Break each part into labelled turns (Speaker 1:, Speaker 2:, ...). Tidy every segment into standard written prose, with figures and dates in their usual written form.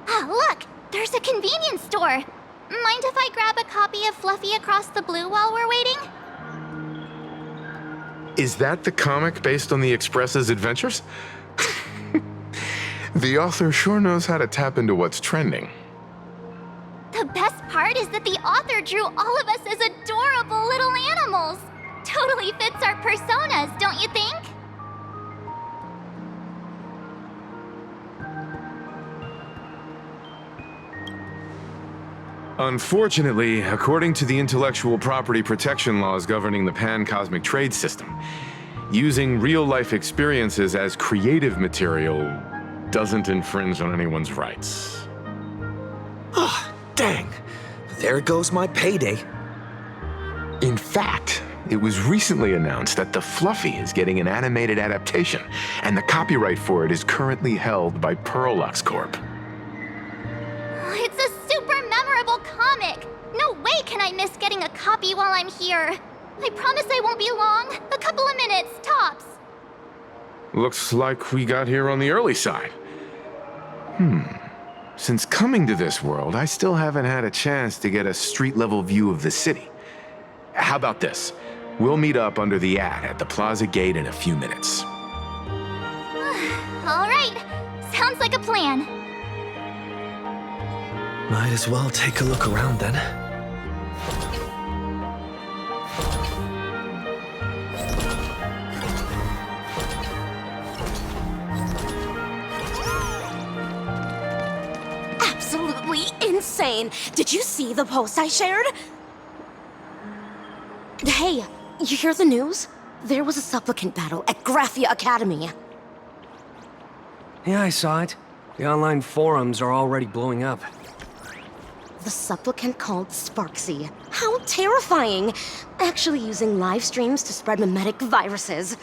Speaker 1: Ah, look! There's a convenience store! Mind if I grab a copy of Fluffy Across the Blue while we're waiting?
Speaker 2: Is that the comic based on the Express's adventures? The author sure knows how to tap into what's trending.
Speaker 1: The best part is that the author drew all of us as adorable little animals! Totally fits our personas, don't you think?
Speaker 2: Unfortunately, according to the intellectual property protection laws governing the pan-cosmic trade system, using real-life experiences as creative material doesn't infringe on anyone's rights.
Speaker 3: Ah, dang. There goes my payday.
Speaker 2: In fact, it was recently announced that the Fluffy is getting an animated adaptation, and the copyright for it is currently held by Pearlux Corp.
Speaker 1: It's a super memorable comic! No way can I miss getting a copy while I'm here. I promise I won't be long. A couple of minutes, tops.
Speaker 2: Looks like we got here on the early side. Since coming to this world, I still haven't had a chance to get a street-level view of the city. How about this? We'll meet up under the ad at the plaza gate in a few minutes.
Speaker 1: All right. Sounds like a plan.
Speaker 3: Might as well take a look around then.
Speaker 4: Absolutely insane! Did you see the post I shared? Hey, you hear the news? There was a supplicant battle at Graphia Academy.
Speaker 5: Yeah, I saw it. The online forums are already blowing up.
Speaker 4: The supplicant called Sparksy. How terrifying! Actually using live streams to spread mimetic viruses.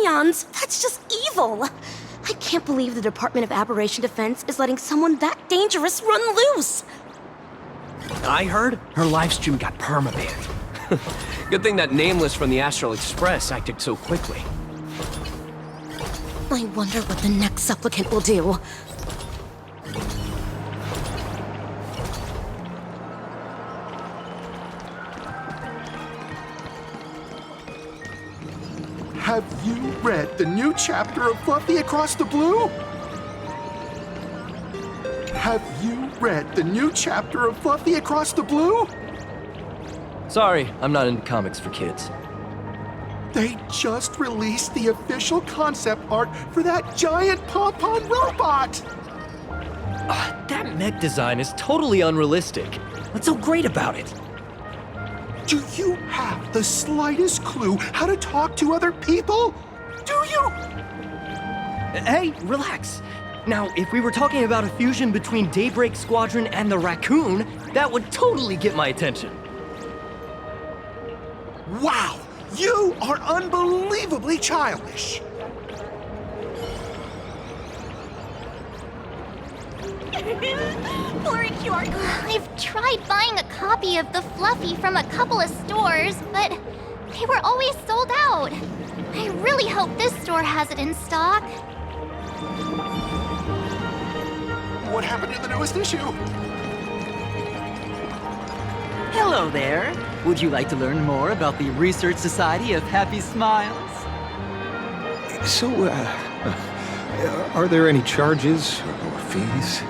Speaker 4: Eons, that's just evil! I can't believe the Department of Aberration Defense is letting someone that dangerous run loose!
Speaker 5: I heard her livestream got permabanned. Good thing that Nameless from the Astral Express acted so quickly.
Speaker 4: I wonder what the next supplicant will do.
Speaker 6: Have you read the new chapter of Fluffy Across the Blue? Have you read the new chapter of Fluffy Across the Blue?
Speaker 7: Sorry, I'm not into comics for kids.
Speaker 6: They just released the official concept art for that giant pom-pom robot!
Speaker 7: That mech design is totally unrealistic. What's so great about it?
Speaker 6: Do you have the slightest clue how to talk to other people? Do you?
Speaker 7: Hey, relax. Now, if we were talking about a fusion between Daybreak Squadron and the Raccoon, that would totally get my attention.
Speaker 6: Wow! You are unbelievably childish!
Speaker 1: Poor York. I've tried buying a copy of the Fluffy from a couple of stores, but they were always sold out. I really hope this store has it in stock.
Speaker 6: What happened to the newest issue?
Speaker 8: Hello there. Would you like to learn more about the Research Society of Happy Smiles?
Speaker 9: So, are there any charges or fees?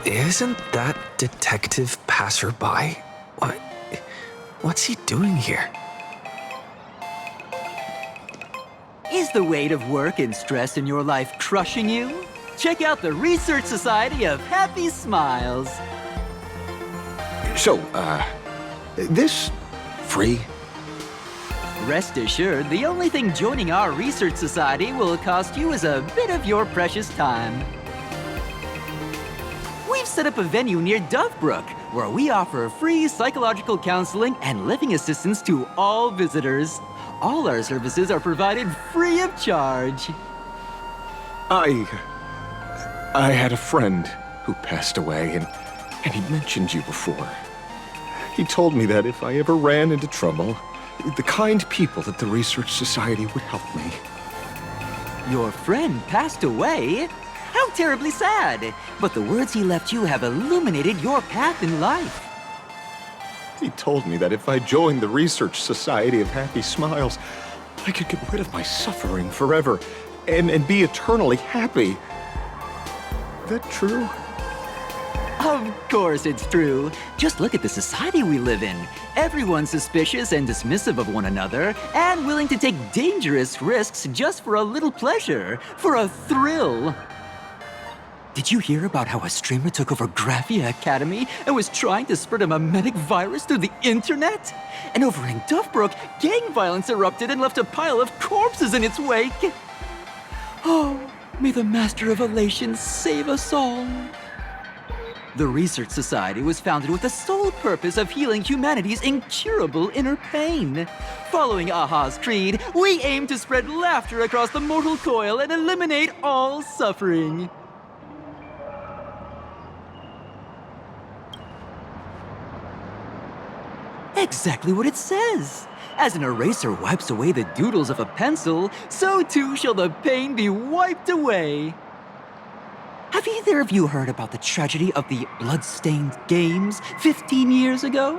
Speaker 3: Isn't that Detective Passerby? What's he doing here?
Speaker 8: Is the weight of work and stress in your life crushing you? Check out the Research Society of Happy Smiles.
Speaker 9: So, this free?
Speaker 8: Rest assured, the only thing joining our Research Society will cost you is a bit of your precious time. We've set up a venue near Dovebrook, where we offer free psychological counseling and living assistance to all visitors. All our services are provided free of charge.
Speaker 9: I had a friend who passed away, and he mentioned you before. He told me that if I ever ran into trouble, the kind people at the Research Society would help me.
Speaker 8: Your friend passed away? How terribly sad. But the words he left you have illuminated your path in life.
Speaker 9: He told me that if I joined the Research Society of Happy Smiles, I could get rid of my suffering forever and be eternally happy. That true?
Speaker 8: Of course it's true. Just look at the society we live in. Everyone's suspicious and dismissive of one another, and willing to take dangerous risks just for a little pleasure, for a thrill. Did you hear about how a streamer took over Graphia Academy and was trying to spread a memetic virus through the internet? And over in Duffbrook, gang violence erupted and left a pile of corpses in its wake. Oh, may the Master of Elation save us all. The Research Society was founded with the sole purpose of healing humanity's incurable inner pain. Following Aha's creed, we aim to spread laughter across the mortal coil and eliminate all suffering. Exactly what it says. As an eraser wipes away the doodles of a pencil, so too shall the pain be wiped away. Have either of you heard about the tragedy of the blood-stained games 15 years ago?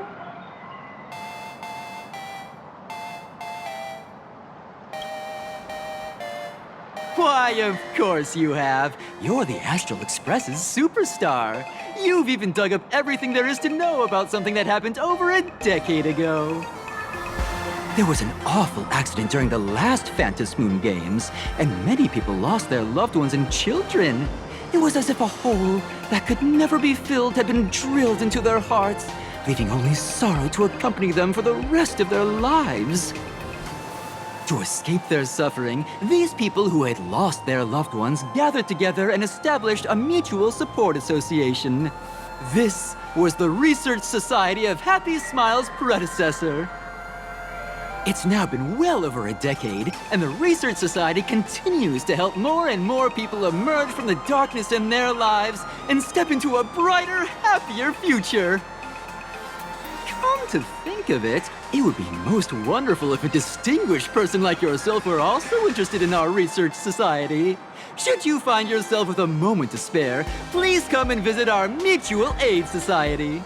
Speaker 8: Why, of course you have. You're the Astral Express's superstar. You've even dug up everything there is to know about something that happened over a decade ago. There was an awful accident during the last Phantom Moon games, and many people lost their loved ones and children. It was as if a hole that could never be filled had been drilled into their hearts, leaving only sorrow to accompany them for the rest of their lives. To escape their suffering, these people who had lost their loved ones gathered together and established a mutual support association. This was the Research Society of Happy Smiles' predecessor. It's now been well over a decade, and the Research Society continues to help more and more people emerge from the darkness in their lives and step into a brighter, happier future. Come to think of it, it would be most wonderful if a distinguished person like yourself were also interested in our Research Society. Should you find yourself with a moment to spare, please come and visit our Mutual Aid Society.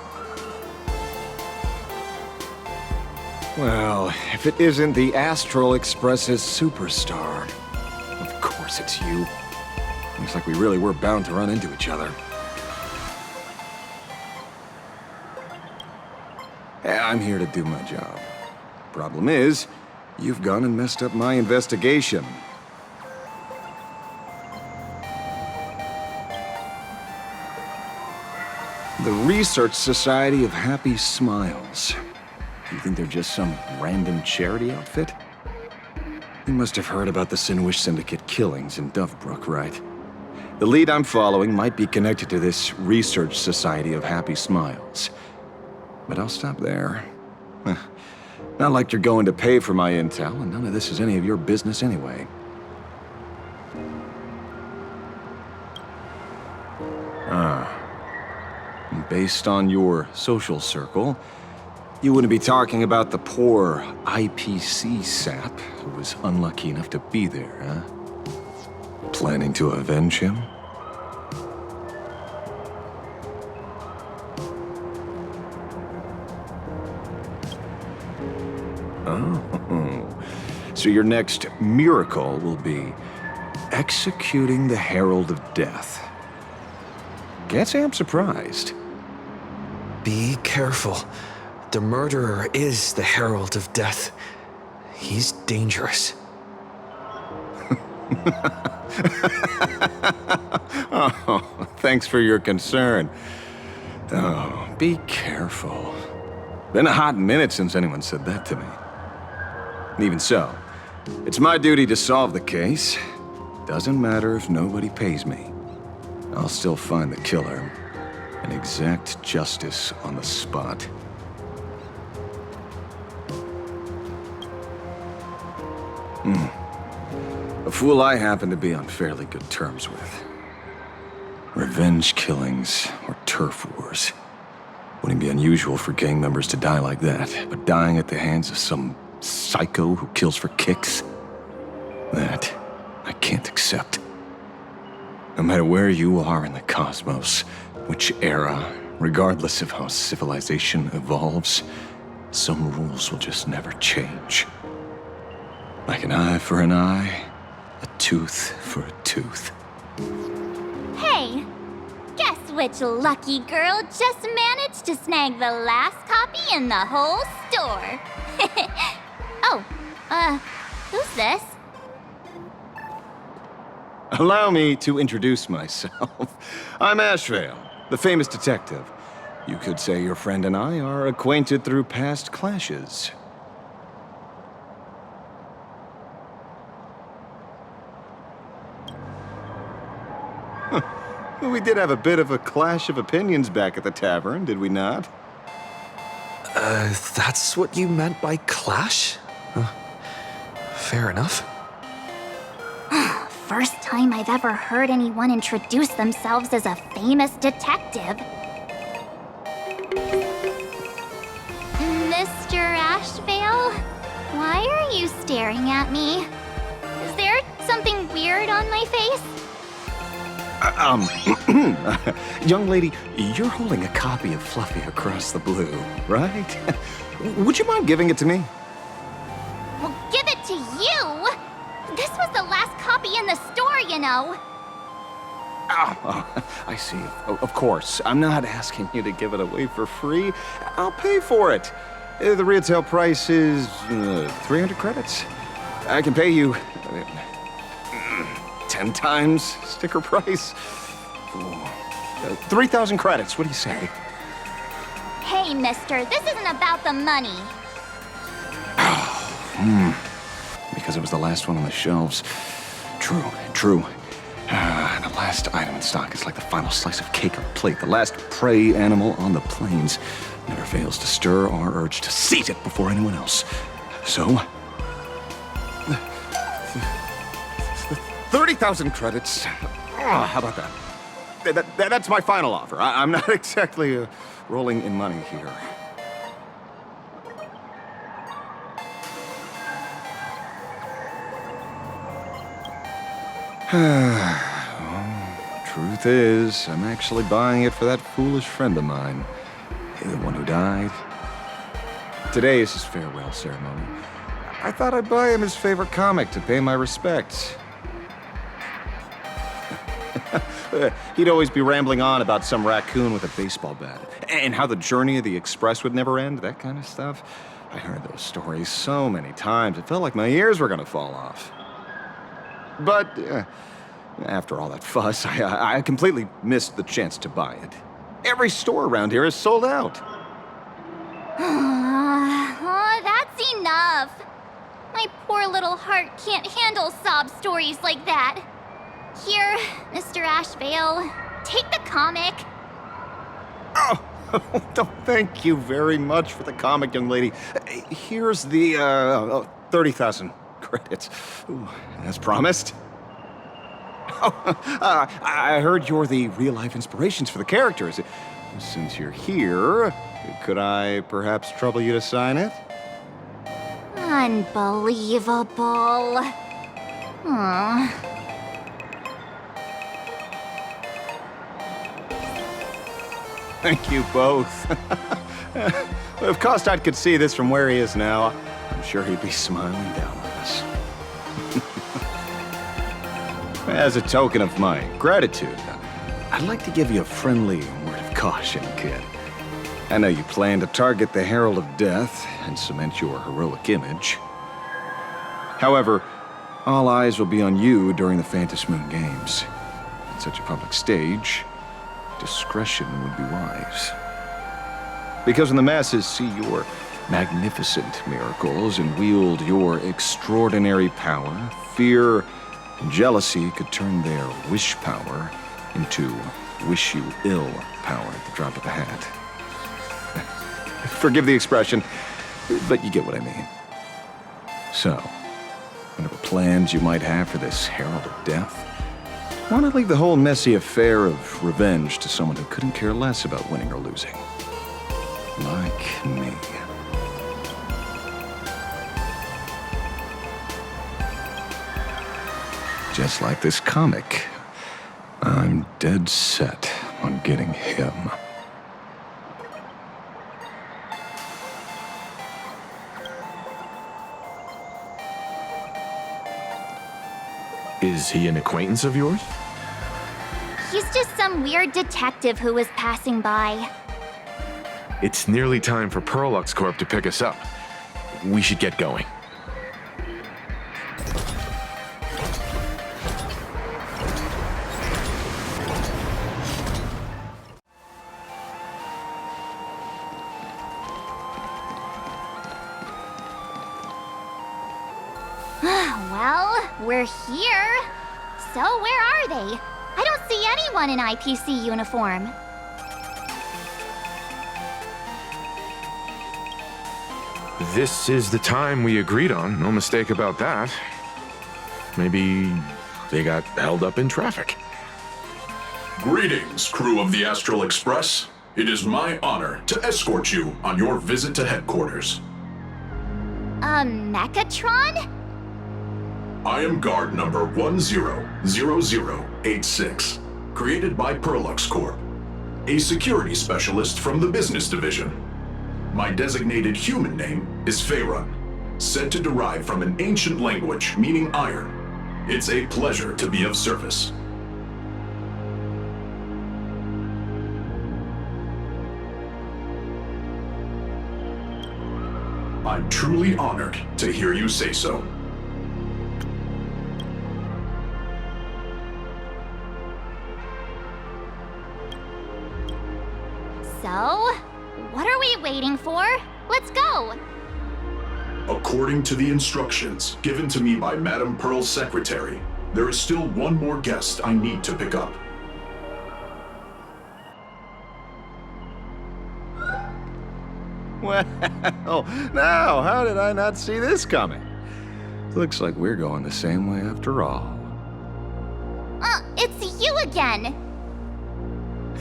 Speaker 9: Well, if it isn't the Astral Express's superstar, of course it's you. Looks like we really were bound to run into each other. I'm here to do my job. Problem is, you've gone and messed up my investigation. The Research Society of Happy Smiles. You think they're just some random charity outfit? You must have heard about the Sinwish Syndicate killings in Duffbrook, right? The lead I'm following might be connected to this Research Society of Happy Smiles. But I'll stop there. Not like you're going to pay for my intel, and none of this is any of your business anyway. Based on your social circle, you wouldn't be talking about the poor IPC sap who was unlucky enough to be there, huh? Planning to avenge him? Oh, so your next miracle will be executing the Herald of Death. Can't say I'm surprised.
Speaker 3: Be careful. The murderer is the Herald of Death. He's dangerous.
Speaker 9: Oh, thanks for your concern. Oh, be careful. Been a hot minute since anyone said that to me. Even so, it's my duty to solve the case. Doesn't matter if nobody pays me. I'll still find the killer and exact justice on the spot. A fool I happen to be on fairly good terms with. Revenge killings or turf wars. Wouldn't be unusual for gang members to die like that, but dying at the hands of some psycho who kills for kicks? That I can't accept. No matter where you are in the cosmos, which era, regardless of how civilization evolves, some rules will just never change. Like an eye for an eye, a tooth for a tooth.
Speaker 1: Hey, guess which lucky girl just managed to snag the last copy in the whole store? Who's this?
Speaker 9: Allow me to introduce myself. I'm Ashrail, the famous detective. You could say your friend and I are acquainted through past clashes. We did have a bit of a clash of opinions back at the tavern, did we not?
Speaker 3: That's what you meant by clash? Fair enough.
Speaker 1: First time I've ever heard anyone introduce themselves as a famous detective. Mr. Ashvale, why are you staring at me? Is there something weird on my face?
Speaker 9: Young lady, you're holding a copy of Fluffy Across the Blue, right? Would you mind giving it to me?
Speaker 1: Well, give it to you! This was the last copy in the store, you know.
Speaker 9: Oh, I see. Of course. I'm not asking you to give it away for free. I'll pay for it. The retail price is 300 credits. I can pay you 10 times sticker price. 3,000 credits. What do you say?
Speaker 1: Hey, mister, this isn't about the money.
Speaker 9: Because it was the last one on the shelves. True. The last item in stock is like the final slice of cake on the plate. The last prey animal on the plains never fails to stir our urge to seize it before anyone else. So, 30,000 credits. How about that? That's my final offer. I'm not exactly rolling in money here. Truth is, I'm actually buying it for that foolish friend of mine. The one who died. Today is his farewell ceremony. I thought I'd buy him his favorite comic to pay my respects. He'd always be rambling on about some raccoon with a baseball bat, and how the journey of the express would never end, that kind of stuff. I heard those stories so many times, it felt like my ears were gonna fall off. But after all that fuss, I completely missed the chance to buy it. Every store around here is sold out.
Speaker 1: Oh, that's enough. My poor little heart can't handle sob stories like that. Here, Mr. Ashvale, take the comic.
Speaker 9: Oh, thank you very much for the comic, young lady. Here's the 30,000 credits. Ooh, as promised. Oh, I heard you're the real-life inspirations for the characters. Since you're here, could I perhaps trouble you to sign it?
Speaker 1: Unbelievable. Aw.
Speaker 9: Thank you both. If Kostad could see this from where he is now, I'm sure he'd be smiling down on us. As a token of my gratitude, I'd like to give you a friendly word of caution, kid. I know you plan to target the Herald of Death and cement your heroic image. However, all eyes will be on you during the Phantom Moon Games. On such a public stage, discretion would be wise. Because when the masses see your magnificent miracles and wield your extraordinary power, fear and jealousy could turn their wish power into wish you ill power at the drop of a hat. Forgive the expression, but you get what I mean. So, whatever plans you might have for this Herald of Death, why not leave the whole messy affair of revenge to someone who couldn't care less about winning or losing? Like me. Just like this comic I'm dead set on getting him.
Speaker 2: Is he an acquaintance of yours?
Speaker 1: He's just some weird detective who was passing by.
Speaker 2: It's nearly time for Perlux Corp to pick us up. We should get going.
Speaker 1: Well, we're here. So where are they? I don't see anyone in IPC uniform.
Speaker 2: This is the time we agreed on, no mistake about that. Maybe they got held up in traffic.
Speaker 10: Greetings, crew of the Astral Express. It is my honor to escort you on your visit to headquarters.
Speaker 1: Mechatron?
Speaker 10: I am guard number 100086, created by Perlux Corp, a security specialist from the business division. My designated human name is Faerun, said to derive from an ancient language meaning iron. It's a pleasure to be of service. I'm truly honored to hear you say so.
Speaker 1: So, what are we waiting for? Let's go!
Speaker 10: According to the instructions given to me by Madame Pearl's secretary, there is still one more guest I need to pick up.
Speaker 9: Well, now, how did I not see this coming? Looks like we're going the same way after all.
Speaker 1: It's you again!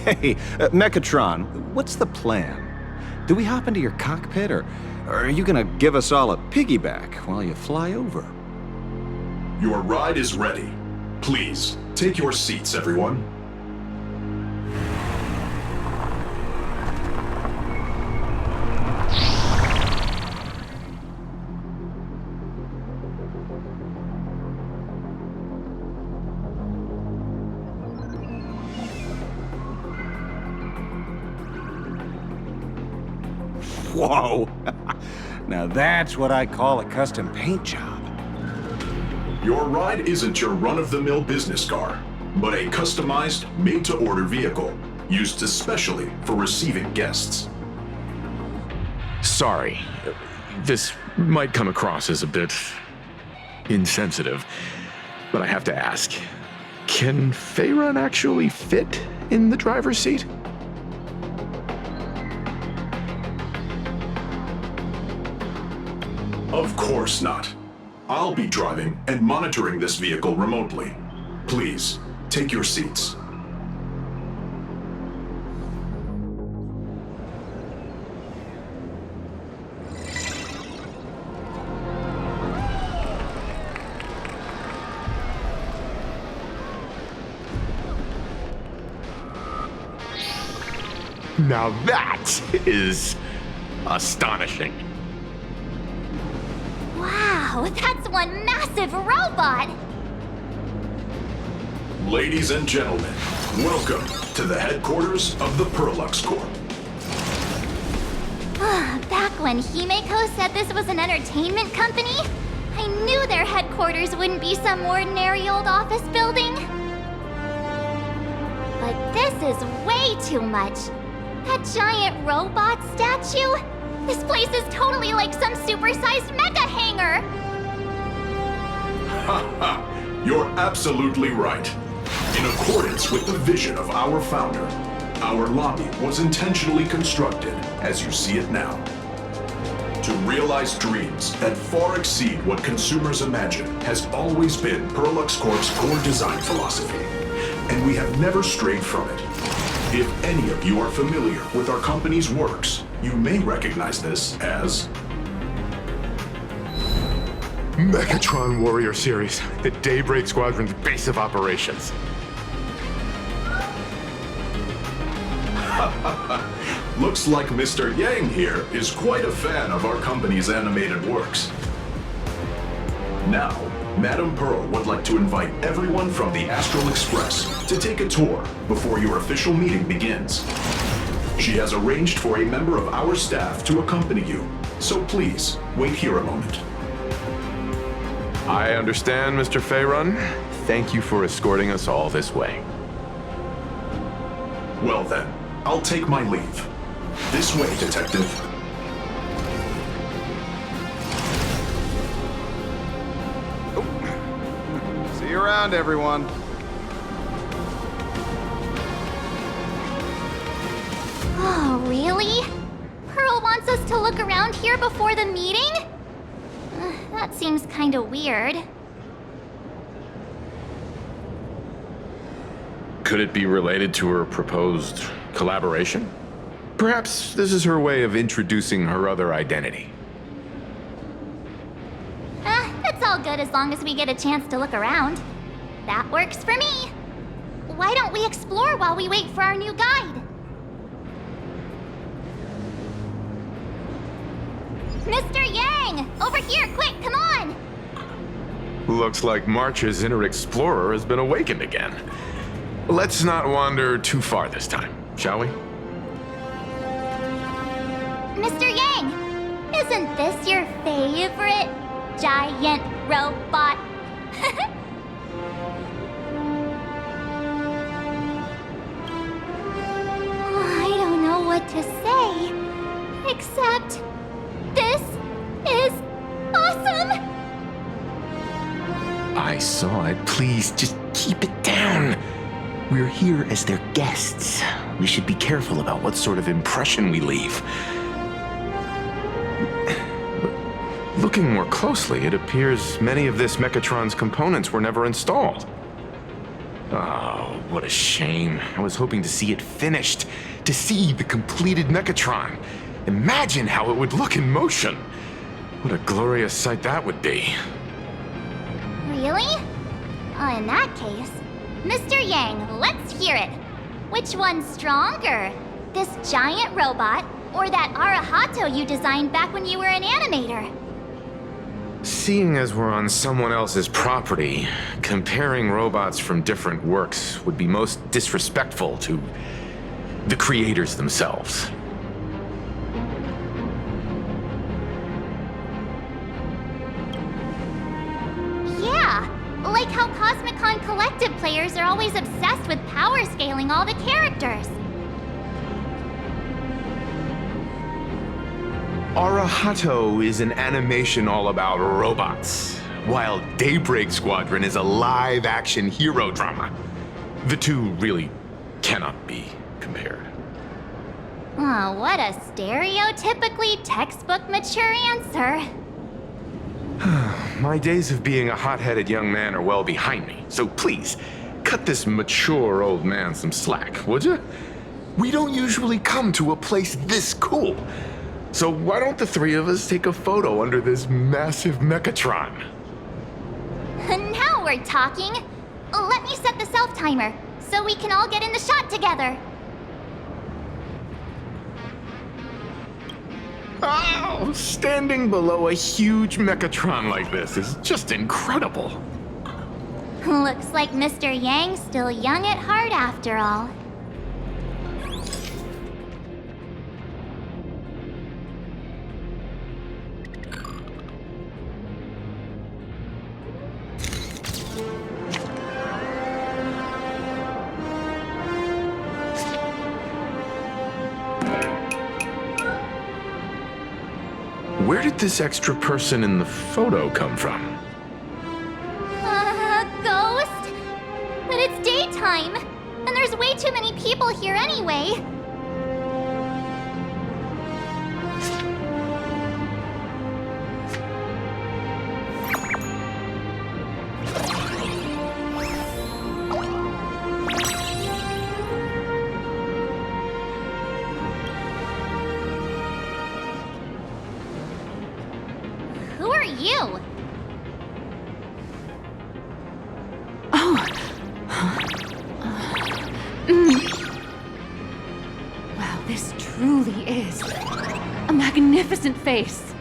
Speaker 9: Hey, Mechatron, what's the plan? Do we hop into your cockpit, or are you gonna give us all a piggyback while you fly over?
Speaker 10: Your ride is ready. Please, take your seats, everyone.
Speaker 9: Whoa! Now that's what I call a custom paint job.
Speaker 10: Your ride isn't your run-of-the-mill business car, but a customized, made-to-order vehicle, used especially for receiving guests.
Speaker 2: Sorry. This might come across as a bit insensitive, but I have to ask. Can Faerun actually fit in the driver's seat?
Speaker 10: Of course not. I'll be driving and monitoring this vehicle remotely. Please, take your seats.
Speaker 2: Now that is astonishing.
Speaker 1: Wow, that's one massive robot!
Speaker 10: Ladies and gentlemen, welcome to the headquarters of the Perlux Corp.
Speaker 1: Back when Himeko said this was an entertainment company, I knew their headquarters wouldn't be some ordinary old office building. But this is way too much. That giant robot statue? This place is totally like some supersized mecha hangar!
Speaker 10: Ha ha! You're absolutely right. In accordance with the vision of our founder, our lobby was intentionally constructed as you see it now. To realize dreams that far exceed what consumers imagine has always been Perlux Corp's core design philosophy, and we have never strayed from it. If any of you are familiar with our company's works, you may recognize this as
Speaker 2: Mechatron Warrior Series, the Daybreak Squadron's base of operations.
Speaker 10: Looks like Mr. Yang here is quite a fan of our company's animated works. Now, Madam Pearl would like to invite everyone from the Astral Express to take a tour before your official meeting begins. She has arranged for a member of our staff to accompany you, so please, wait here a moment.
Speaker 2: I understand, Mr. Faerun. Thank you for escorting us all this way.
Speaker 10: Well then, I'll take my leave. This way, Detective.
Speaker 11: See you around, everyone.
Speaker 1: Oh, really? Pearl wants us to look around here before the meeting? That seems kinda weird.
Speaker 2: Could it be related to her proposed collaboration? Perhaps this is her way of introducing her other identity.
Speaker 1: It's all good as long as we get a chance to look around. That works for me. Why don't we explore while we wait for our new guide? Mr. Yang! Over here, quick, come on!
Speaker 2: Looks like March's inner explorer has been awakened again. Let's not wander too far this time, shall we?
Speaker 1: Mr. Yang! Isn't this your favorite giant robot? I don't know what to say, except this is awesome!
Speaker 12: I saw it. Please, just keep it down. We're here as their guests. We should be careful about what sort of impression we leave.
Speaker 2: Looking more closely, it appears many of this Mechatron's components were never installed. Oh, what a shame. I was hoping to see it finished, to see the completed Mechatron. Imagine how it would look in motion. What a glorious sight that would be.
Speaker 1: Really? In that case, Mr. Yang, let's hear it. Which one's stronger? This giant robot, or that Arahato you designed back when you were an animator?
Speaker 2: Seeing as we're on someone else's property, comparing robots from different works would be most disrespectful to the creators themselves.
Speaker 1: Yeah, like how Cosmicon Collective players are always obsessed with power scaling all the characters.
Speaker 2: Arahato is an animation all about robots, while Daybreak Squadron is a live-action hero drama. The two really cannot be compared.
Speaker 1: Oh, what a stereotypically textbook mature answer.
Speaker 2: My days of being a hot-headed young man are well behind me, so please, cut this mature old man some slack, would you? We don't usually come to a place this cool. So why don't the three of us take a photo under this massive Mechatron?
Speaker 1: Now we're talking. Let me set the self-timer, so we can all get in the shot together.
Speaker 2: Oh, standing below a huge Mechatron like this is just incredible.
Speaker 1: Looks like Mr. Yang's still young at heart after all.
Speaker 2: Where did this extra person in the photo come from?
Speaker 1: Ghost? But it's daytime, and there's way too many people here anyway. Who are you?
Speaker 13: truly is a magnificent face.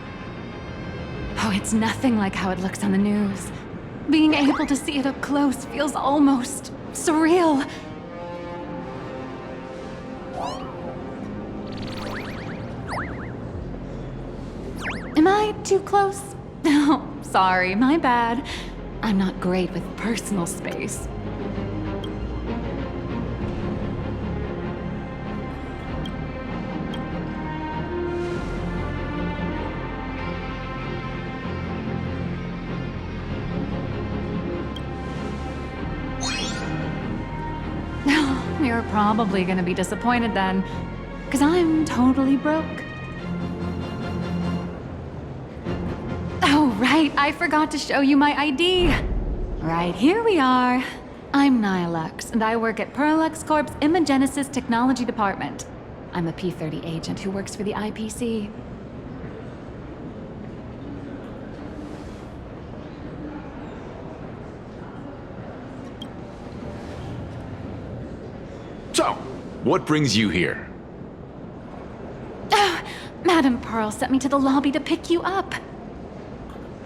Speaker 13: Oh, it's nothing like how it looks on the news. Being able to see it up close feels almost surreal. Am I too close? Oh, sorry, my bad. I'm not great with personal space. You're probably gonna be disappointed then, because I'm totally broke. Oh, right, I forgot to show you my ID. Right, here we are. I'm Nihilux, and I work at Perlux Corp's Imagenesis Technology Department. I'm a P-30 agent who works for the IPC.
Speaker 2: So, what brings you here?
Speaker 13: Madam Pearl sent me to the lobby to pick you up.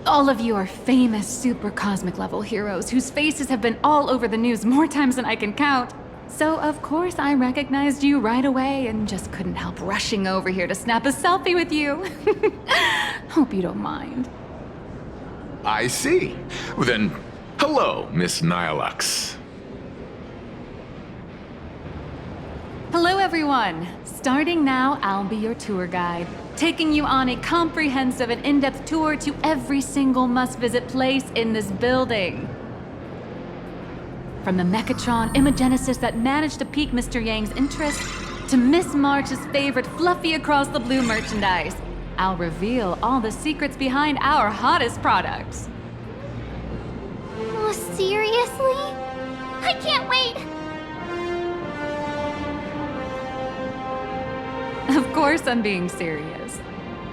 Speaker 13: All of you are famous super cosmic level heroes whose faces have been all over the news more times than I can count. So of course I recognized you right away and just couldn't help rushing over here to snap a selfie with you. Hope you don't mind.
Speaker 2: I see. Well, then, hello, Miss Nihilux.
Speaker 13: Hello everyone! Starting now, I'll be your tour guide, taking you on a comprehensive and in-depth tour to every single must-visit place in this building. From the Mechatron Imagenesis that managed to pique Mr. Yang's interest, to Miss March's favorite fluffy across the blue merchandise, I'll reveal all the secrets behind our hottest products.
Speaker 1: Oh, seriously? I can't wait!
Speaker 13: Of course I'm being serious.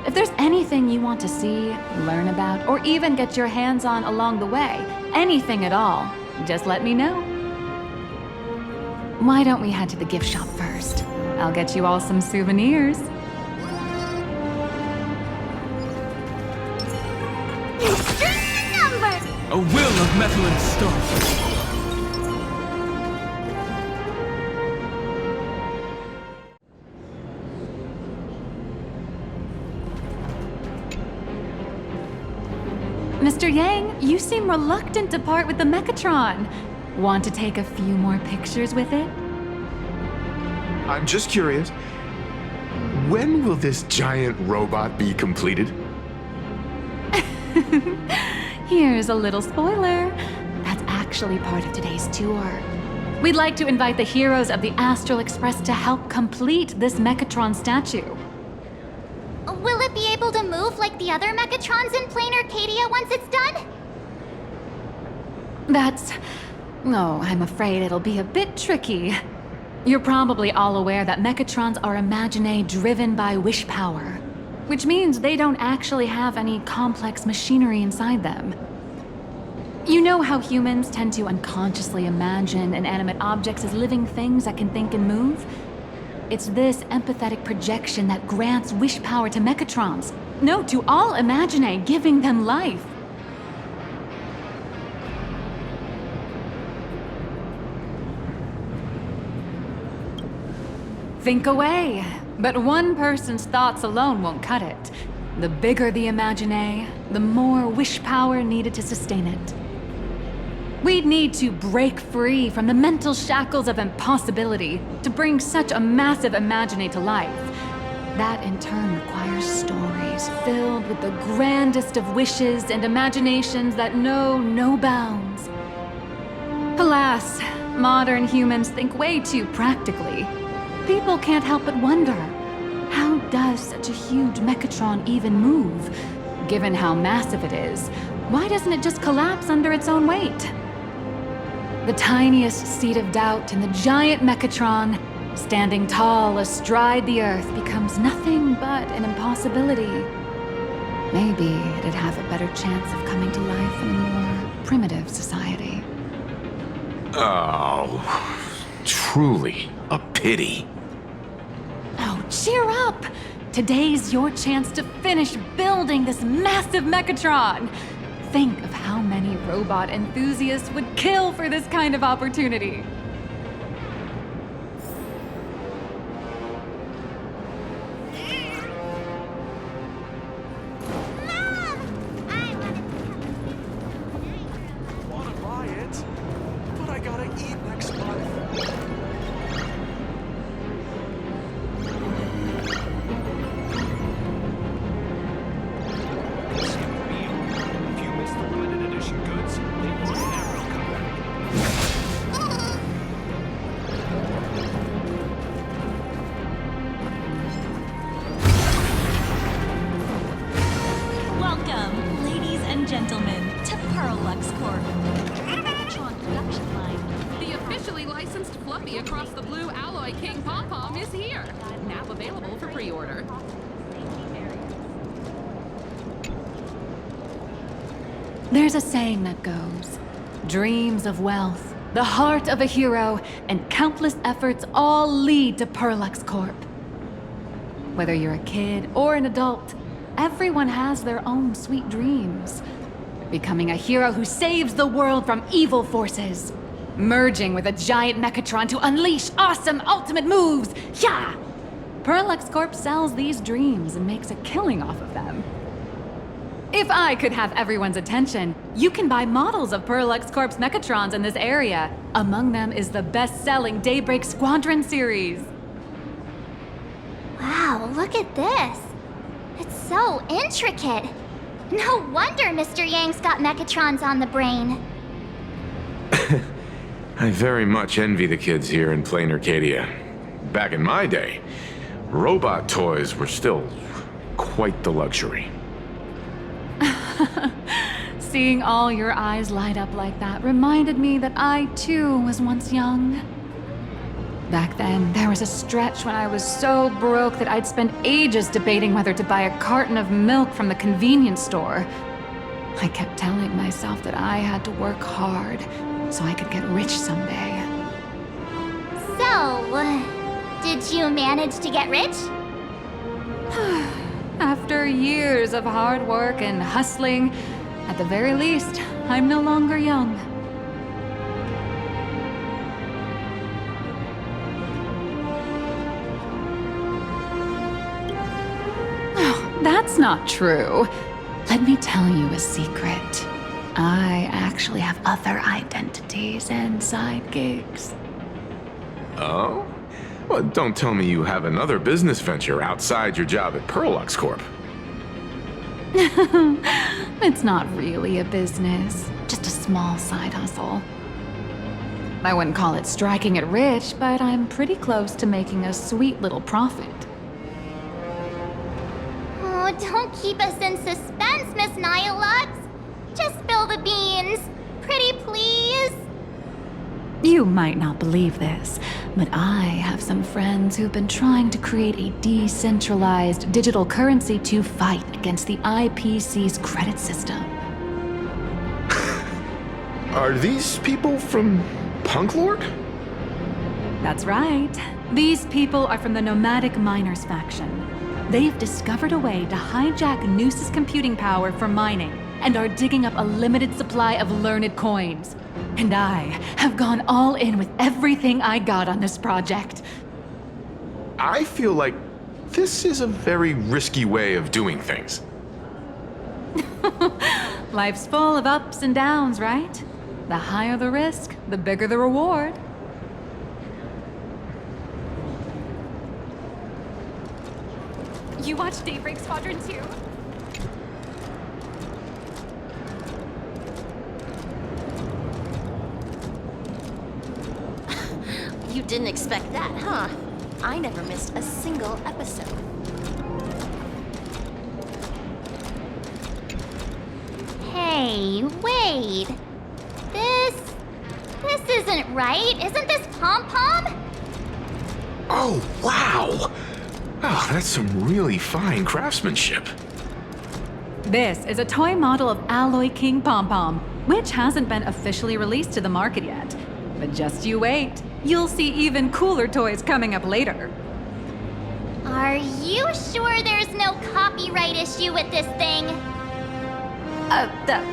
Speaker 13: If there's anything you want to see, learn about, or even get your hands on along the way, anything at all, just let me know. Why don't we head to the gift shop first? I'll get you all some souvenirs.
Speaker 14: A will of metal and stone.
Speaker 13: Mr. Yang, you seem reluctant to part with the Mechatron. Want to take a few more pictures with it?
Speaker 2: I'm just curious. When will this giant robot be completed?
Speaker 13: Here's a little spoiler. That's actually part of today's tour. We'd like to invite the heroes of the Astral Express to help complete this Mechatron statue.
Speaker 1: Will it be able to move like the other Mechatrons in Plain Arcadia once it's done?
Speaker 13: Oh, I'm afraid it'll be a bit tricky. You're probably all aware that Mechatrons are imaginae driven by wish power, which means they don't actually have any complex machinery inside them. You know how humans tend to unconsciously imagine inanimate objects as living things that can think and move? It's this empathetic projection that grants wish power to Mechatrons. No, to all imaginae, giving them life. Think away. But one person's thoughts alone won't cut it. The bigger the imaginae, the more wish power needed to sustain it. We'd need to break free from the mental shackles of impossibility to bring such a massive imaginae to life. That in turn requires stories filled with the grandest of wishes and imaginations that know no bounds. Alas, modern humans think way too practically. People can't help but wonder, how does such a huge Mechatron even move? Given how massive it is, why doesn't it just collapse under its own weight? The tiniest seed of doubt in the giant Mechatron, standing tall astride the Earth, becomes nothing but an impossibility. Maybe it'd have a better chance of coming to life in a more primitive society.
Speaker 2: Oh, truly a pity.
Speaker 13: Oh, Cheer up! Today's your chance to finish building this massive Mechatron. Think of how many robot enthusiasts would kill for this kind of opportunity.
Speaker 3: Wanna buy it, but I gotta eat next month. If you miss the limited edition goods, they won't never come back.
Speaker 15: Welcome, ladies and gentlemen, to Pearlux Corp. Mechatron production line.
Speaker 16: The officially licensed Fluffy across the blue Alloy King Pom-Pom is here. Now available for pre-order.
Speaker 13: There's a saying that goes, dreams of wealth, the heart of a hero, and countless efforts all lead to Pearlux Corp. Whether you're a kid or an adult, everyone has their own sweet dreams. Becoming a hero who saves the world from evil forces. Merging with a giant Mechatron to unleash awesome ultimate moves. Yeah! Pearlux Corp sells these dreams and makes a killing off of them. If I could have everyone's attention, you can buy models of Pearlux Corp's Mechatrons in this area. Among them is the best-selling Daybreak Squadron series.
Speaker 1: Wow, look at this. It's so intricate. No wonder Mr. Yang's got Mechatrons on the brain.
Speaker 2: I very much envy the kids here in Plain Arcadia. Back in my day, robot toys were still quite the luxury.
Speaker 13: Seeing all your eyes light up like that reminded me that I, too, was once young. Back then, there was a stretch when I was so broke that I'd spend ages debating whether to buy a carton of milk from the convenience store. I kept telling myself that I had to work hard so I could get rich someday.
Speaker 1: So, did you manage to get rich?
Speaker 13: After years of hard work and hustling, at the very least, I'm no longer young. Oh, that's not true. Let me tell you a secret. I actually have other identities and side gigs.
Speaker 2: Oh? Well, don't tell me you have another business venture outside your job at Pearlux Corp.
Speaker 13: It's not really a business, just a small side hustle. I wouldn't call it striking it rich, but I'm pretty close to making a sweet little profit.
Speaker 1: Oh, don't keep us in suspense, Miss Nihilux. Just spill the beans. Pretty please.
Speaker 13: You might not believe this, but I have some friends who've been trying to create a decentralized digital currency to fight against the IPC's credit system.
Speaker 2: Are these people from Punk Lord?
Speaker 13: That's right. These people are from the Nomadic Miners faction. They've discovered a way to hijack Noose's computing power for mining and are digging up a limited supply of learned coins. And I have gone all in with everything I got on this project.
Speaker 2: I feel like this is a very risky way of doing things.
Speaker 13: Life's full of ups and downs, right? The higher the risk, the bigger the reward. You watch Daybreak Squadron too?
Speaker 4: You didn't expect that, huh? I never missed a single episode.
Speaker 1: Hey, wait. This isn't right. Isn't this Pom-Pom?
Speaker 2: Oh, wow! Oh, that's some really fine craftsmanship.
Speaker 13: This is a toy model of Alloy King Pom-Pom, which hasn't been officially released to the market yet. But just you wait. You'll see even cooler toys coming up later.
Speaker 1: Are you sure there's no copyright issue with this thing?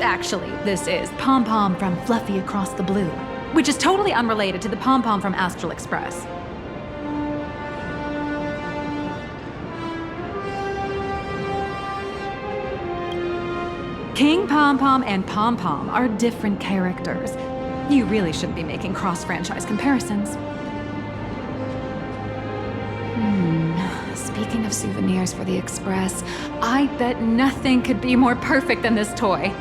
Speaker 13: Actually, this is Pom Pom from Fluffy Across the Blue, which is totally unrelated to the Pom Pom from Astral Express. King Pom Pom and Pom Pom are different characters. You really shouldn't be making cross-franchise comparisons. Speaking of souvenirs for the Express, I bet nothing could be more perfect than this toy.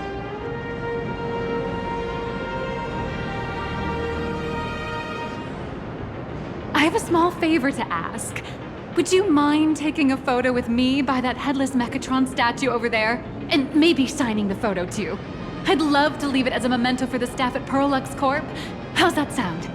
Speaker 13: I have a small favor to ask. Would you mind taking a photo with me by that headless Mechatron statue over there? And maybe signing the photo too. I'd love to leave it as a memento for the staff at Perlux Corp. How's that sound?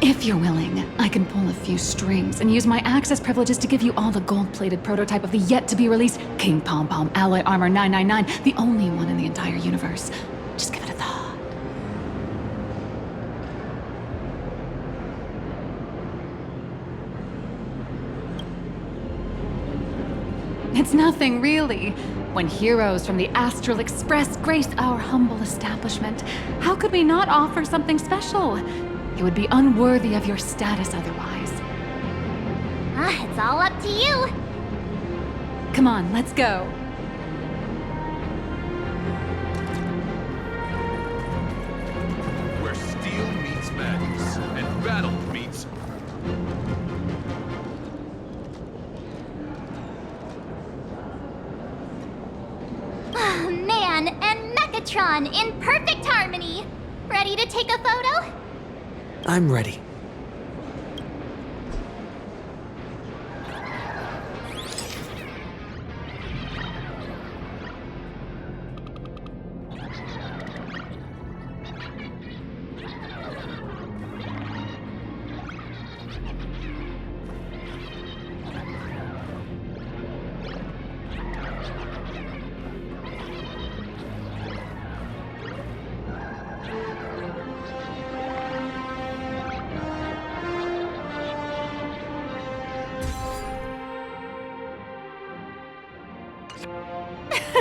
Speaker 13: If you're willing, I can pull a few strings and use my access privileges to give you all the gold-plated prototype of the yet-to-be-released King Pom Pom Alloy Armor 999, the only one in the entire universe. Just give it a thought. It's nothing, really. When heroes from the Astral Express grace our humble establishment, how could we not offer something special? It would be unworthy of your status otherwise.
Speaker 1: It's all up to you.
Speaker 13: Come on, let's go.
Speaker 3: Where steel meets madness, and battle meets...
Speaker 1: Man and Mechatron in perfect harmony. Ready to take a photo?
Speaker 5: I'm ready.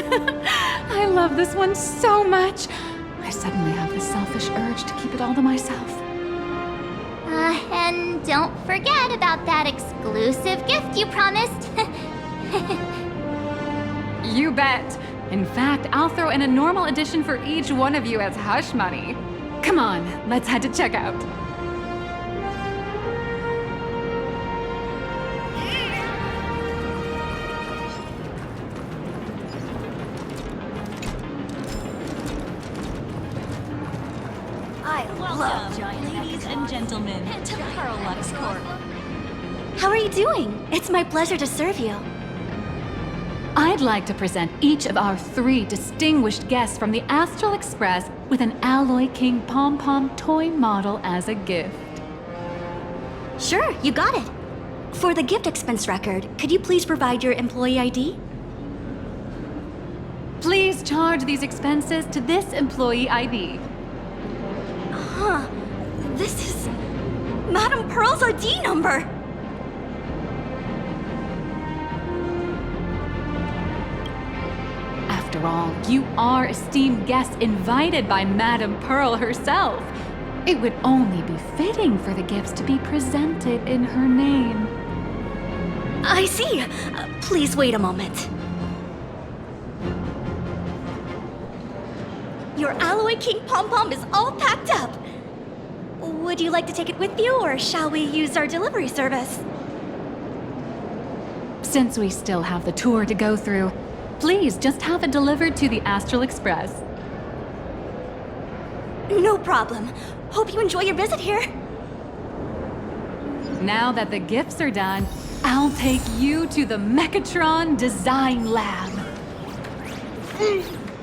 Speaker 13: I love this one so much. I suddenly have this selfish urge to keep it all to myself.
Speaker 1: And don't forget about that exclusive gift you promised.
Speaker 13: You bet. In fact, I'll throw in a normal edition for each one of you as hush money. Come on, let's head to checkout.
Speaker 15: Welcome, ladies and gentlemen, to Perlux Corp.
Speaker 4: How are you doing? It's my pleasure to serve you.
Speaker 13: I'd like to present each of our 3 distinguished guests from the Astral Express with an Alloy King Pom Pom toy model as a gift.
Speaker 4: Sure, you got it. For the gift expense record, could you please provide your employee ID?
Speaker 13: Please charge these expenses to this employee ID.
Speaker 4: Huh. This is Madame Pearl's ID number.
Speaker 13: After all, you are esteemed guests invited by Madame Pearl herself. It would only be fitting for the gifts to be presented in her name.
Speaker 4: I see. Please wait a moment. Your Alloy King Pom Pom is all packed up. Would you like to take it with you, or shall we use our delivery service?
Speaker 13: Since we still have the tour to go through, please just have it delivered to the Astral Express.
Speaker 4: No problem. Hope you enjoy your visit here.
Speaker 13: Now that the gifts are done, I'll take you to the Mechatron Design Lab.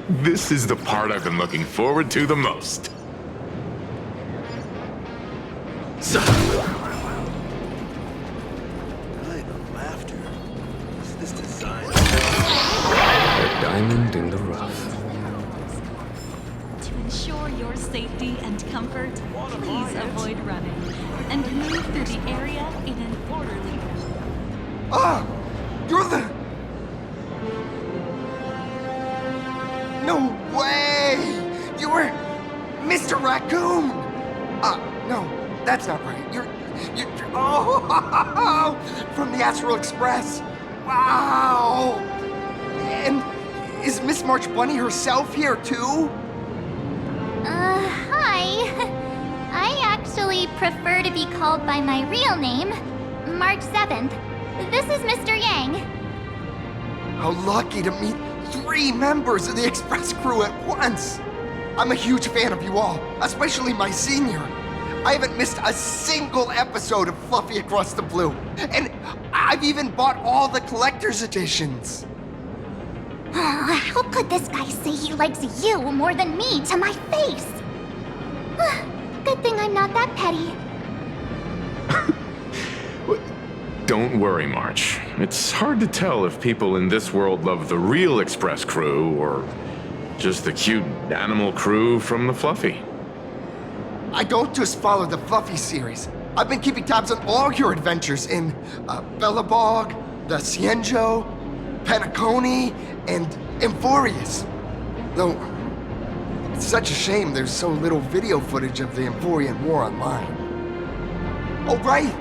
Speaker 2: This is the part I've been looking forward to the most. So.
Speaker 3: Laughter. Is this design?
Speaker 5: A diamond in the rough.
Speaker 15: To ensure your safety and comfort, please avoid running and move through the area in an orderly manner.
Speaker 17: You're the... No way! You were Mr. Raccoon! No, that's not right. You're... Oh! From the Astral Express! Wow! And is Miss March Bunny herself here, too?
Speaker 1: Hi. I actually prefer to be called by my real name, March 7th. This is Mr. Yang.
Speaker 17: How lucky to meet 3 members of the Express crew at once! I'm a huge fan of you all, especially my senior. I haven't missed a single episode of Fluffy Across the Blue, and I've even bought all the collector's editions.
Speaker 1: How could this guy say he likes you more than me to my face? Good thing I'm not that petty.
Speaker 2: Don't worry, March. It's hard to tell if people in this world love the real Express crew or just the cute animal crew from the Fluffy.
Speaker 17: I don't just follow the Fluffy series. I've been keeping tabs on all your adventures in Bellabog, the Cienjo, Penacony, and Emphorius. Though, it's such a shame there's so little video footage of the Emphorian War online. Oh, right!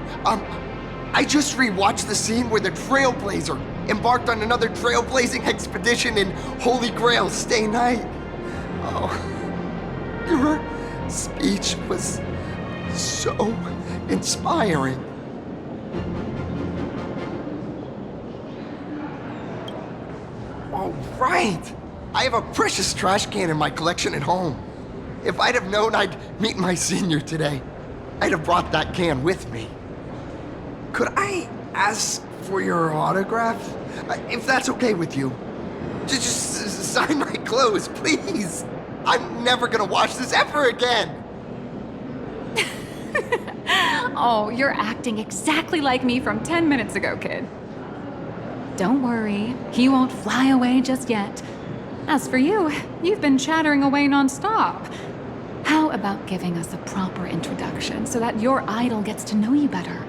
Speaker 17: I just rewatched the scene where the Trailblazer embarked on another trailblazing expedition in Holy Grail Stay Night. Oh, your speech was so inspiring. Oh, right! I have a precious trash can in my collection at home. If I'd have known I'd meet my senior today, I'd have brought that can with me. Could I ask for your autograph? If that's okay with you. Just sign my clothes, please. I'm never gonna watch this ever again.
Speaker 13: Oh, you're acting exactly like me from 10 minutes ago, kid. Don't worry, he won't fly away just yet. As for you, you've been chattering away nonstop. How about giving us a proper introduction so that your idol gets to know you better?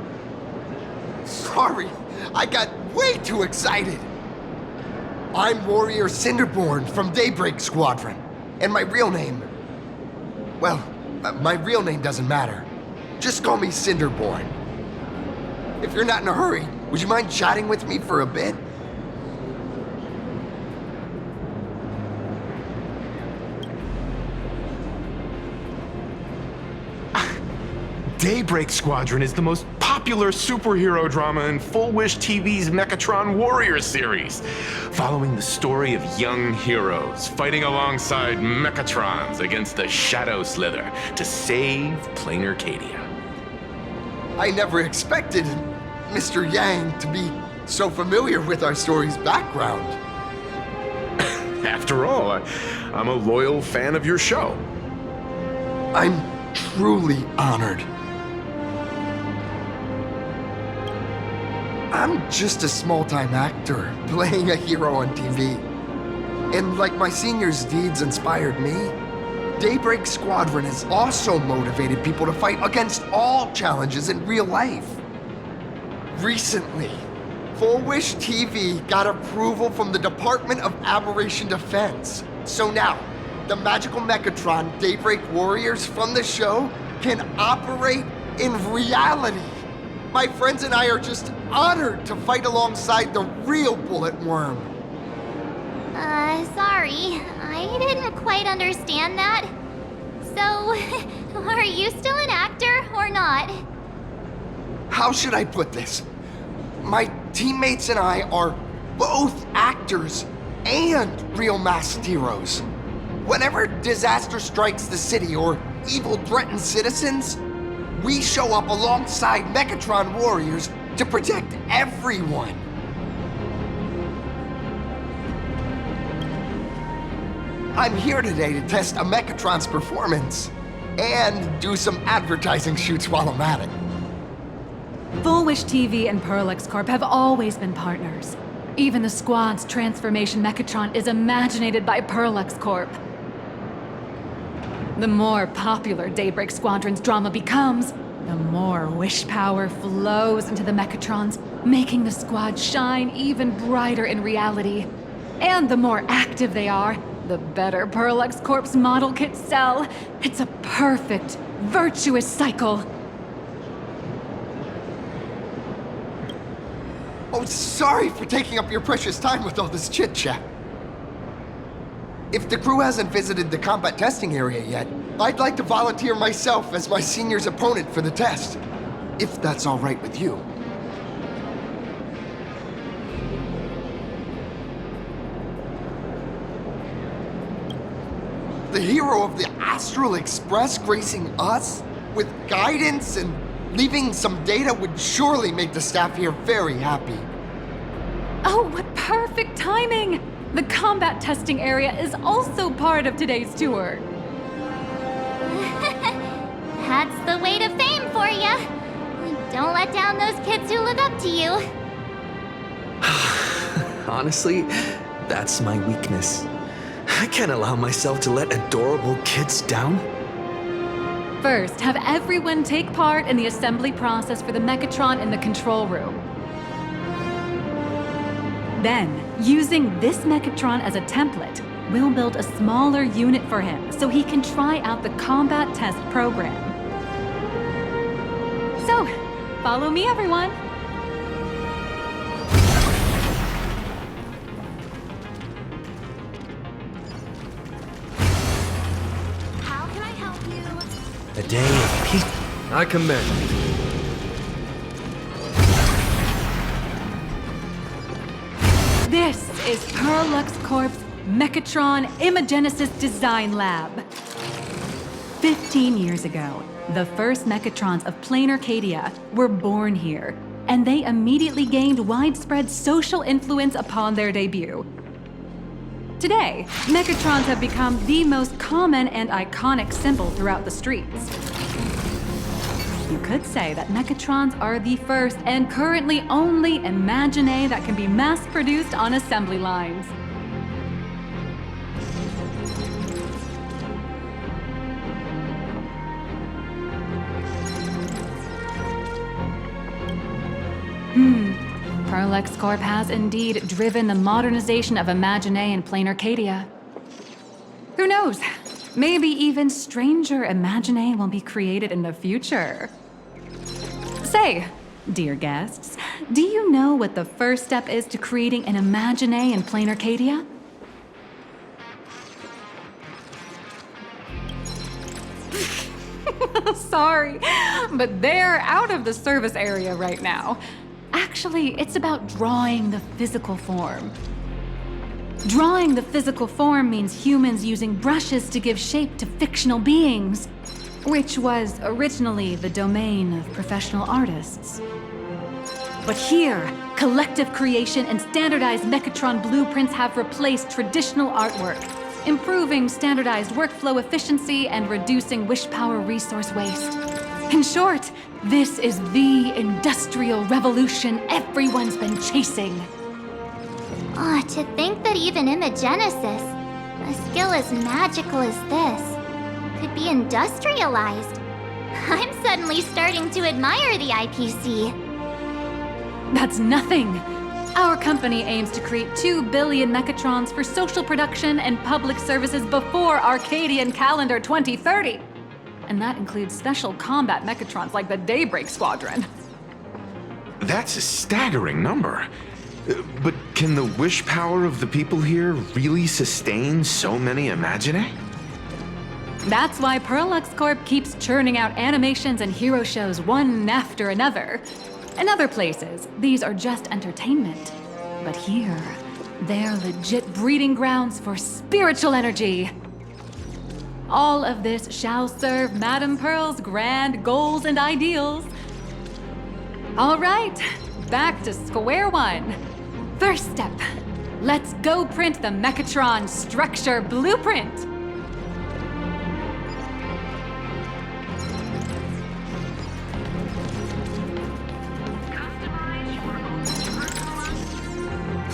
Speaker 17: Sorry, I got way too excited. I'm Warrior Cinderborn from Daybreak Squadron, and my real name... Well, my real name doesn't matter. Just call me Cinderborn. If you're not in a hurry, would you mind chatting with me for a bit?
Speaker 2: Daybreak Squadron is the most popular superhero drama in Full Wish TV's Mechatron Warrior series, following the story of young heroes fighting alongside Mechatrons against the Shadow Slither to save Plain Arcadia.
Speaker 17: I never expected Mr. Yang to be so familiar with our story's background.
Speaker 2: After all, I'm a loyal fan of your show.
Speaker 17: I'm truly honored. I'm just a small-time actor, playing a hero on TV. And like my senior's deeds inspired me, Daybreak Squadron has also motivated people to fight against all challenges in real life. Recently, Full Wish TV got approval from the Department of Aberration Defense. So now, the magical Mechatron Daybreak Warriors from the show can operate in reality. My friends and I are just honored to fight alongside the real Bullet Worm.
Speaker 1: Sorry. I didn't quite understand that. So, are you still an actor or not?
Speaker 17: How should I put this? My teammates and I are both actors and real masked heroes. Whenever disaster strikes the city or evil threatens citizens, we show up alongside Mechatron warriors to protect everyone. I'm here today to test a Mechatron's performance and do some advertising shoots while I'm at it.
Speaker 13: Full Wish TV and Parallax Corp have always been partners. Even the squad's transformation Mechatron is imaginated by Parallax Corp. The more popular Daybreak Squadron's drama becomes, the more wish power flows into the Mechatrons, making the squad shine even brighter in reality. And the more active they are, the better Parallax Corp's model kits sell. It's a perfect, virtuous cycle.
Speaker 17: Oh, sorry for taking up your precious time with all this chit-chat. If the crew hasn't visited the combat testing area yet, I'd like to volunteer myself as my senior's opponent for the test. If that's all right with you. The hero of the Astral Express gracing us with guidance and leaving some data would surely make the staff here very happy.
Speaker 13: Oh, what perfect timing! The combat testing area is also part of today's tour.
Speaker 1: That's the way to fame for ya. Don't let down those kids who look up to you.
Speaker 18: Honestly, that's my weakness. I can't allow myself to let adorable kids down.
Speaker 13: First, have everyone take part in the assembly process for the Mechatron in the control room. Then, using this Mechatron as a template, we'll build a smaller unit for him so he can try out the combat test program. So, follow me, everyone.
Speaker 4: How can I help you?
Speaker 18: A day of peace. I commend.
Speaker 13: This is Parallax Corp's Mechatron Imagenesis Design Lab. 15 years ago, the first Mechatrons of Plain Arcadia were born here, and they immediately gained widespread social influence upon their debut. Today, Mechatrons have become the most common and iconic symbol throughout the streets. You could say that Mechatrons are the first and currently only Imaginae that can be mass-produced on assembly lines. Parallax Corp has indeed driven the modernization of Imaginae in Plain Arcadia. Who knows? Maybe even stranger Imaginae will be created in the future. Say, dear guests, do you know what the first step is to creating an Imaginae in Plain Arcadia? Sorry, but they're out of the service area right now. Actually, it's about drawing the physical form. Drawing the physical form means humans using brushes to give shape to fictional beings, which was originally the domain of professional artists. But here, collective creation and standardized Mechatron blueprints have replaced traditional artwork, improving standardized workflow efficiency and reducing wish power resource waste. In short, this is the industrial revolution everyone's been chasing.
Speaker 1: Oh, to think that even Imagenesis, a skill as magical as this, could be industrialized. I'm suddenly starting to admire the IPC.
Speaker 13: That's nothing. Our company aims to create 2 billion Mechatrons for social production and public services before Arcadian calendar 2030. And that includes special combat Mechatrons like the Daybreak Squadron.
Speaker 2: That's a staggering number. But can the wish power of the people here really sustain so many Imaginae?
Speaker 13: That's why Parallax Corp keeps churning out animations and hero shows one after another. In other places, these are just entertainment. But here, they're legit breeding grounds for spiritual energy. All of this shall serve Madame Pearl's grand goals and ideals. All right, back to square one. First step, let's go print the Mechatron structure blueprint.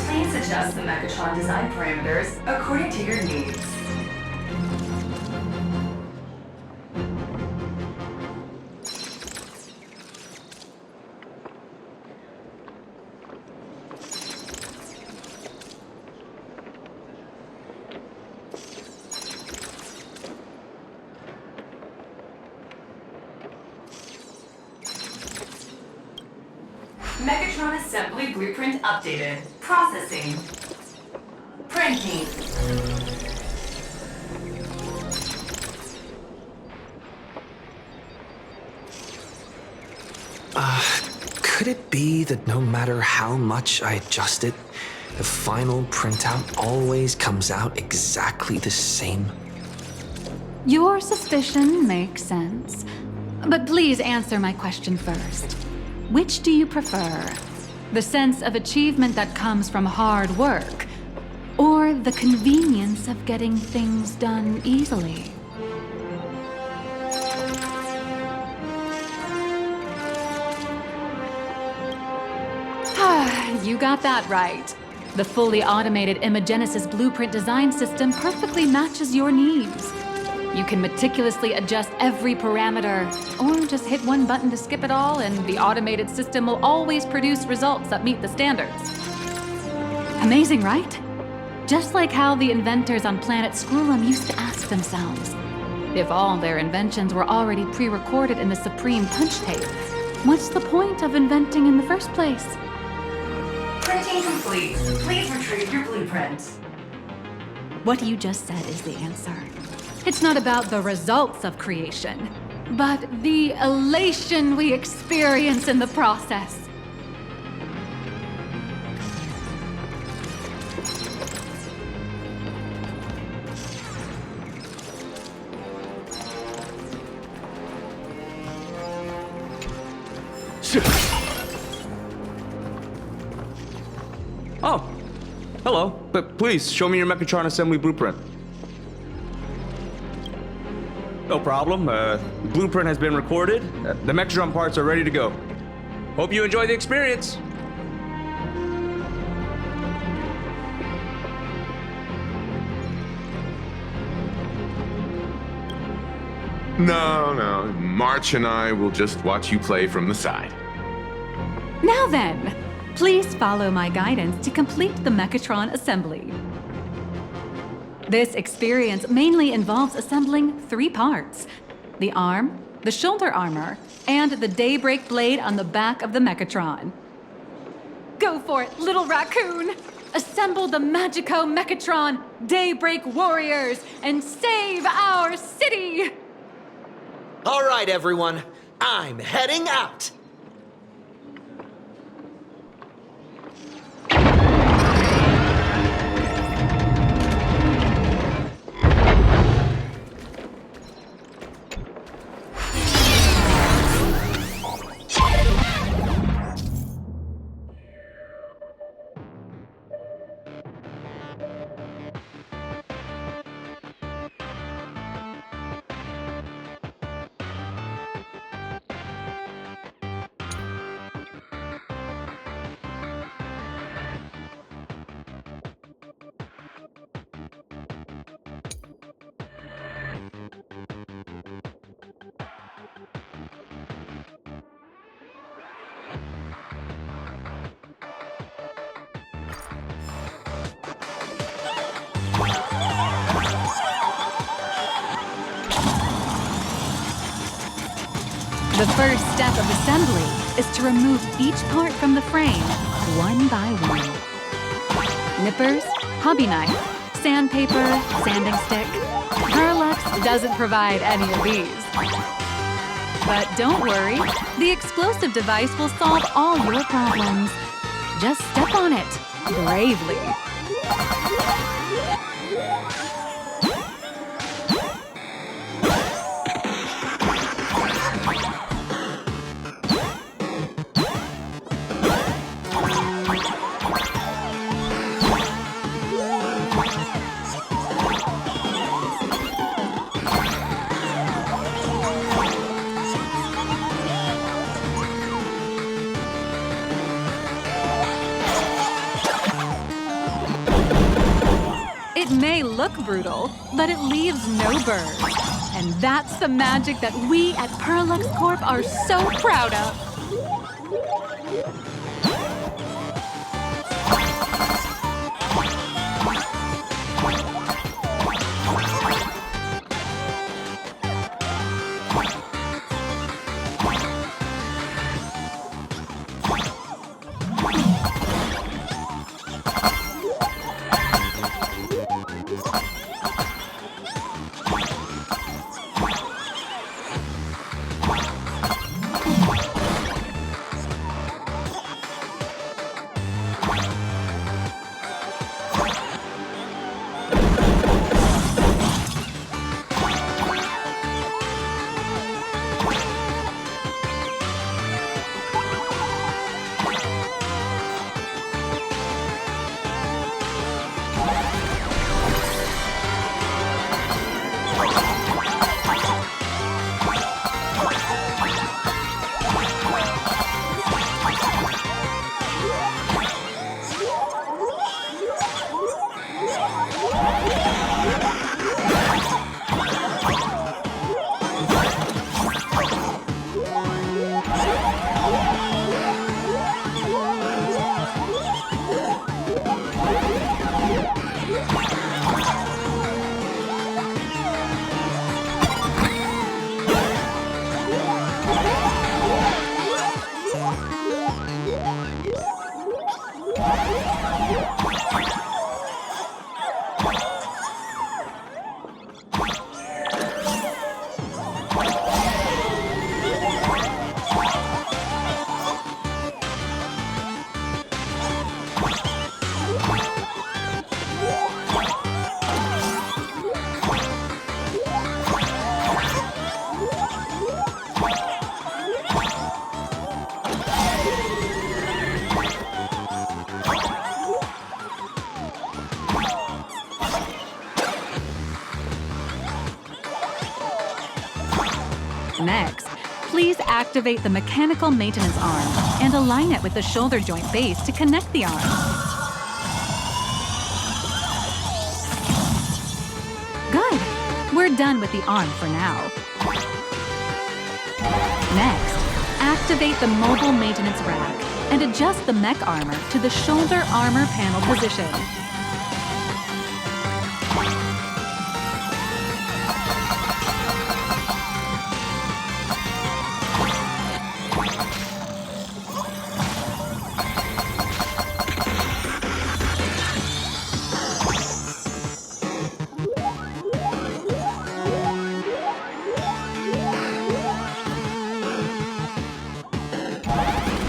Speaker 19: Please adjust the Mechatron design parameters according to your needs. Megatron assembly blueprint updated. Processing. Printing.
Speaker 18: Could it be that no matter how much I adjust it, the final printout always comes out exactly the same?
Speaker 13: Your suspicion makes sense. But please answer my question first. Which do you prefer? The sense of achievement that comes from hard work, or the convenience of getting things done easily? You got that right. The fully automated Imogenesis blueprint design system perfectly matches your needs. You can meticulously adjust every parameter, or just hit one button to skip it all, and the automated system will always produce results that meet the standards. Amazing, right? Just like how the inventors on planet Skrullum used to ask themselves, if all their inventions were already pre-recorded in the Supreme Punch Tape, what's the point of inventing in the first place?
Speaker 19: Printing complete. Please retrieve your blueprint.
Speaker 13: What you just said is the answer. It's not about the results of creation, but the elation we experience in the process.
Speaker 20: Oh, hello. But please, show me your Megatron assembly blueprint. No problem. The blueprint has been recorded. The Megatron parts are ready to go. Hope you enjoy the experience.
Speaker 2: No. March and I will just watch you play from the side.
Speaker 13: Now then, please follow my guidance to complete the Mechatron assembly. This experience mainly involves assembling 3 parts: the arm, the shoulder armor, and the Daybreak blade on the back of the Mechatron. Go for it, little raccoon! Assemble the Magico Mechatron Daybreak warriors and save our city!
Speaker 21: All right, everyone. I'm heading out.
Speaker 13: The first step of assembly is to remove each part from the frame, one by one. Nippers, hobby knife, sandpaper, sanding stick. Parallax doesn't provide any of these. But don't worry, the explosive device will solve all your problems. Just step on it, bravely. It may look brutal, but it leaves no burrs. And that's the magic that we at Parallax Corp are so proud of. activate the mechanical maintenance arm and align it with the shoulder joint base to connect the arm. Good. We're done with the arm for now. Next, activate the mobile maintenance rack and adjust the mech armor to the shoulder armor panel position.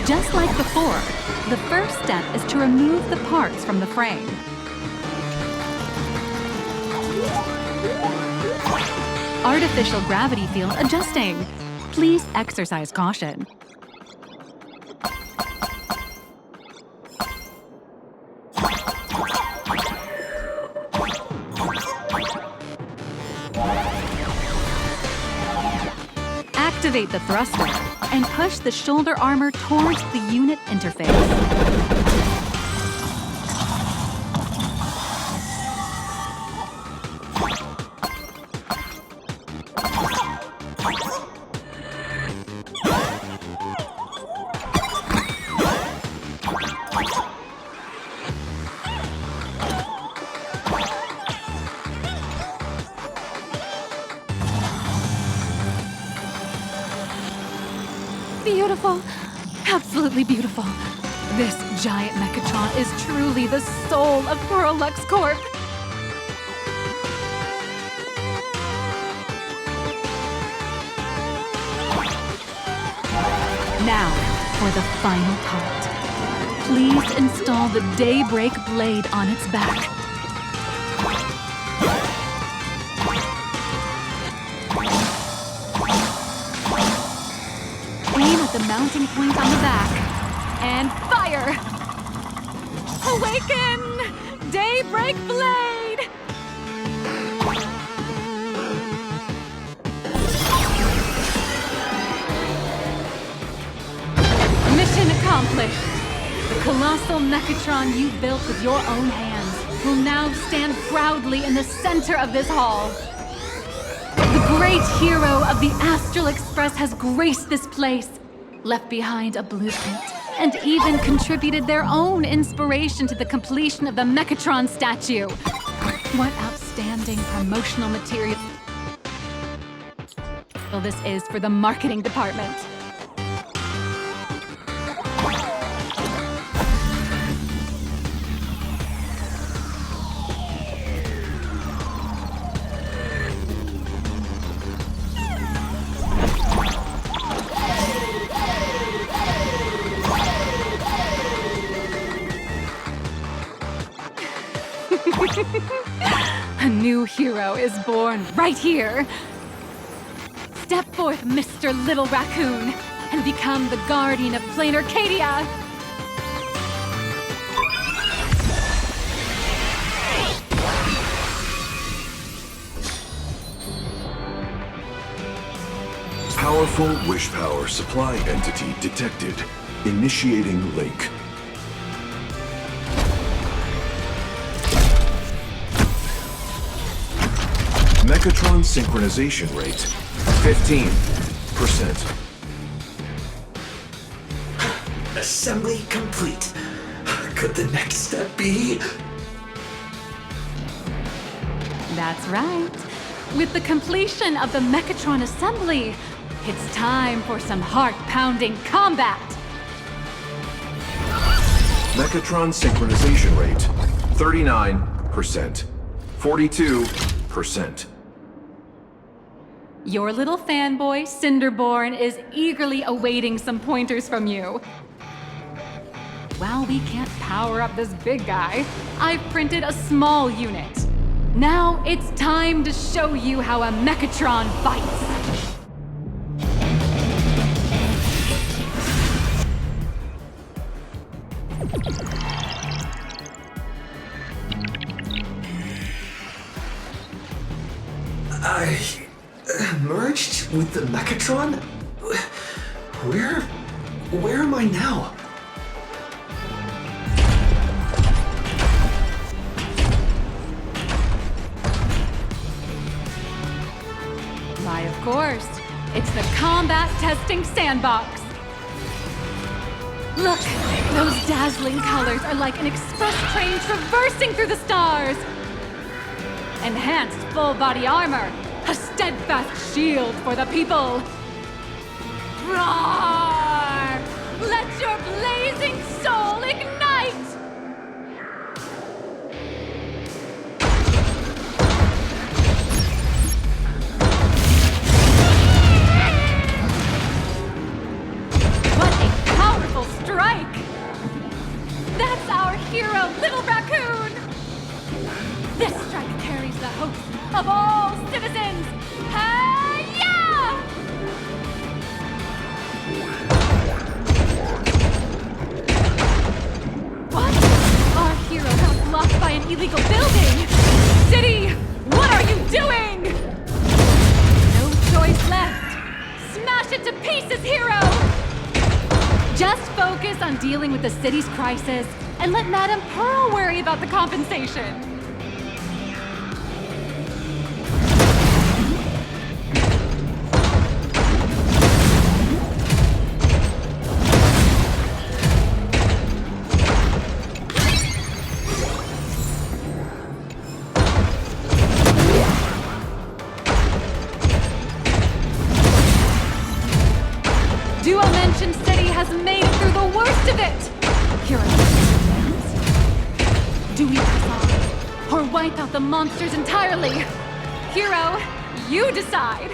Speaker 13: Just like before, the first step is to remove the parts from the frame. Artificial gravity field adjusting. Please exercise caution. Activate the thruster and push the shoulder armor towards the unit interface. Beautiful. Absolutely beautiful. This giant Mechatron is truly the soul of Lux Corp. Now, for the final part. Please install the Daybreak blade on its back. Aim at the mounting point on the back, and fire! Awaken! Daybreak blade! Mission accomplished! The colossal Mechatron you built with your own hands will now stand proudly in the center of this hall. The great hero of the Astral Express has graced this place, left behind a blueprint, and even contributed their own inspiration to the completion of the Mechatron statue. What outstanding promotional material this is for the marketing department. A new hero is born right here. Step forth, Mr. Little Raccoon, and become the guardian of Plain Arcadia.
Speaker 10: Powerful wish power supply entity detected. Initiating link. Mechatron synchronization rate, 15%.
Speaker 18: Assembly complete. Could the next step be?
Speaker 13: That's right. With the completion of the Mechatron assembly, it's time for some heart-pounding combat.
Speaker 10: Mechatron synchronization rate, 39%. 42%.
Speaker 13: Your little fanboy, Cinderborn, is eagerly awaiting some pointers from you. While we can't power up this big guy, I've printed a small unit. Now it's time to show you how a Mechatron fights.
Speaker 18: I merged with the Mechatron? Where am I now?
Speaker 13: Why, of course. It's the combat testing sandbox. Look, those dazzling colors are like an express train traversing through the stars. Enhanced full-body armor, a steadfast shield for the people. Roar! Let your blazing soul ignite! What a powerful strike! That's our hero, Little Raccoon! This strike carries the hopes of all citizens! Hi-ya! What? Our hero got blocked by an illegal building! City, what are you doing? No choice left. Smash it to pieces, hero! Just focus on dealing with the city's crisis and let Madame Pearl worry about the compensation. Dimension City has made it through the worst of it! Hero, do we press on, or wipe out the monsters entirely? Hero, you decide!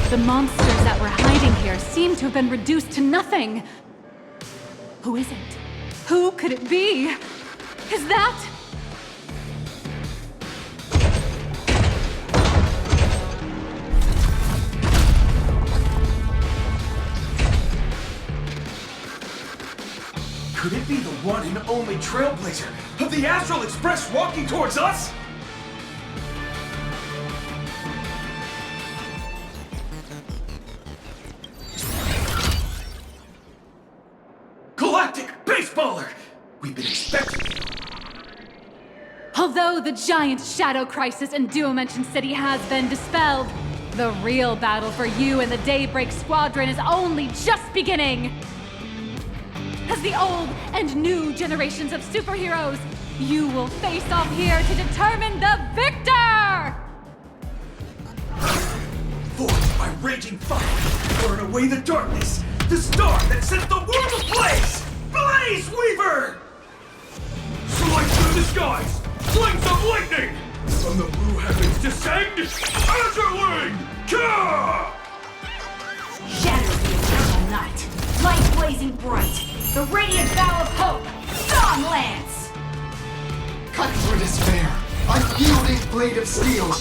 Speaker 13: The monsters that were hiding here seem to have been reduced to nothing. Who is it? Who could it be? Is that...
Speaker 3: Could it be the one and only Trailblazer of the Astral Express walking towards us? Galactic Baseballer! We've been expecting you.
Speaker 13: Although the giant shadow crisis in Dimension City has been dispelled, the real battle for you and the Daybreak Squadron is only just beginning! As the old and new generations of superheroes, you will face off here to determine the victor!
Speaker 3: Forged by raging fire, burn away the darkness, the star that set the world ablaze! Blaze Weaver! Slice through the skies, flames of lightning! From the blue heavens descend, Azurling! Ka!
Speaker 7: Shatter the eternal night, light blazing bright, the radiant bow of hope, Dawn Lance!
Speaker 17: Cut through despair, unyielding blade of steel,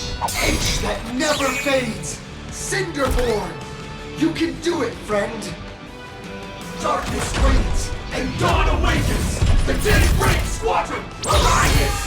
Speaker 17: edge that never fades, Cinderborn! You can do it, friend! Darkness waits, and dawn awakens! The Daybreak Squadron arises!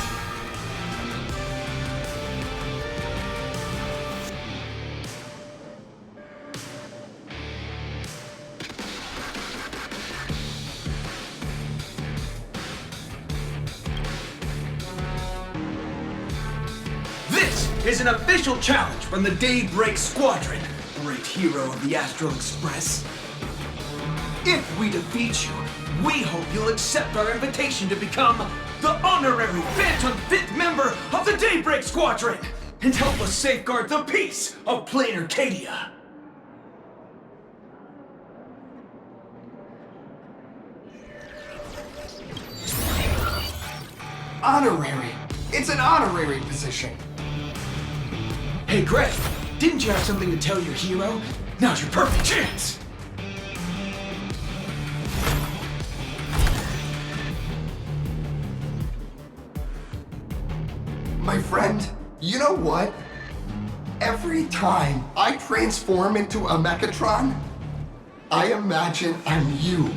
Speaker 3: This is an official challenge from the Daybreak Squadron, great hero of the Astral Express. If we defeat you, we hope you'll accept our invitation to become the honorary Phantom 5th member of the Daybreak Squadron and help us safeguard the peace of Plain Arcadia.
Speaker 17: Honorary? It's an honorary position.
Speaker 3: Hey Greg, didn't you have something to tell your hero? Now's your perfect chance!
Speaker 17: My friend, you know what? Every time I transform into a Mechatron, I imagine I'm you.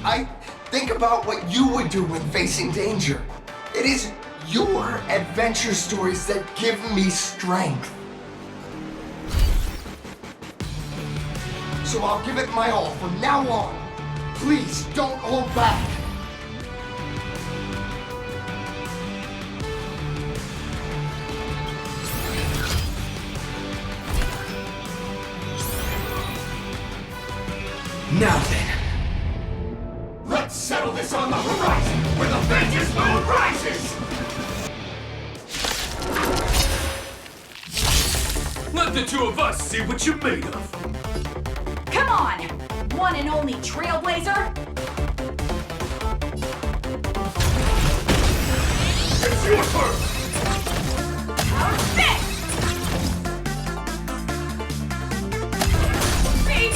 Speaker 17: I think about what you would do when facing danger. It is your adventure stories that give me strength. So I'll give it my all from now on. Please don't hold back.
Speaker 3: Now then, let's settle this on the horizon, where the Vengeance moon rises!
Speaker 14: Let the two of us see what you're made of.
Speaker 7: Come on! One and only Trailblazer!
Speaker 14: It's your turn!
Speaker 7: Power fist! Speed!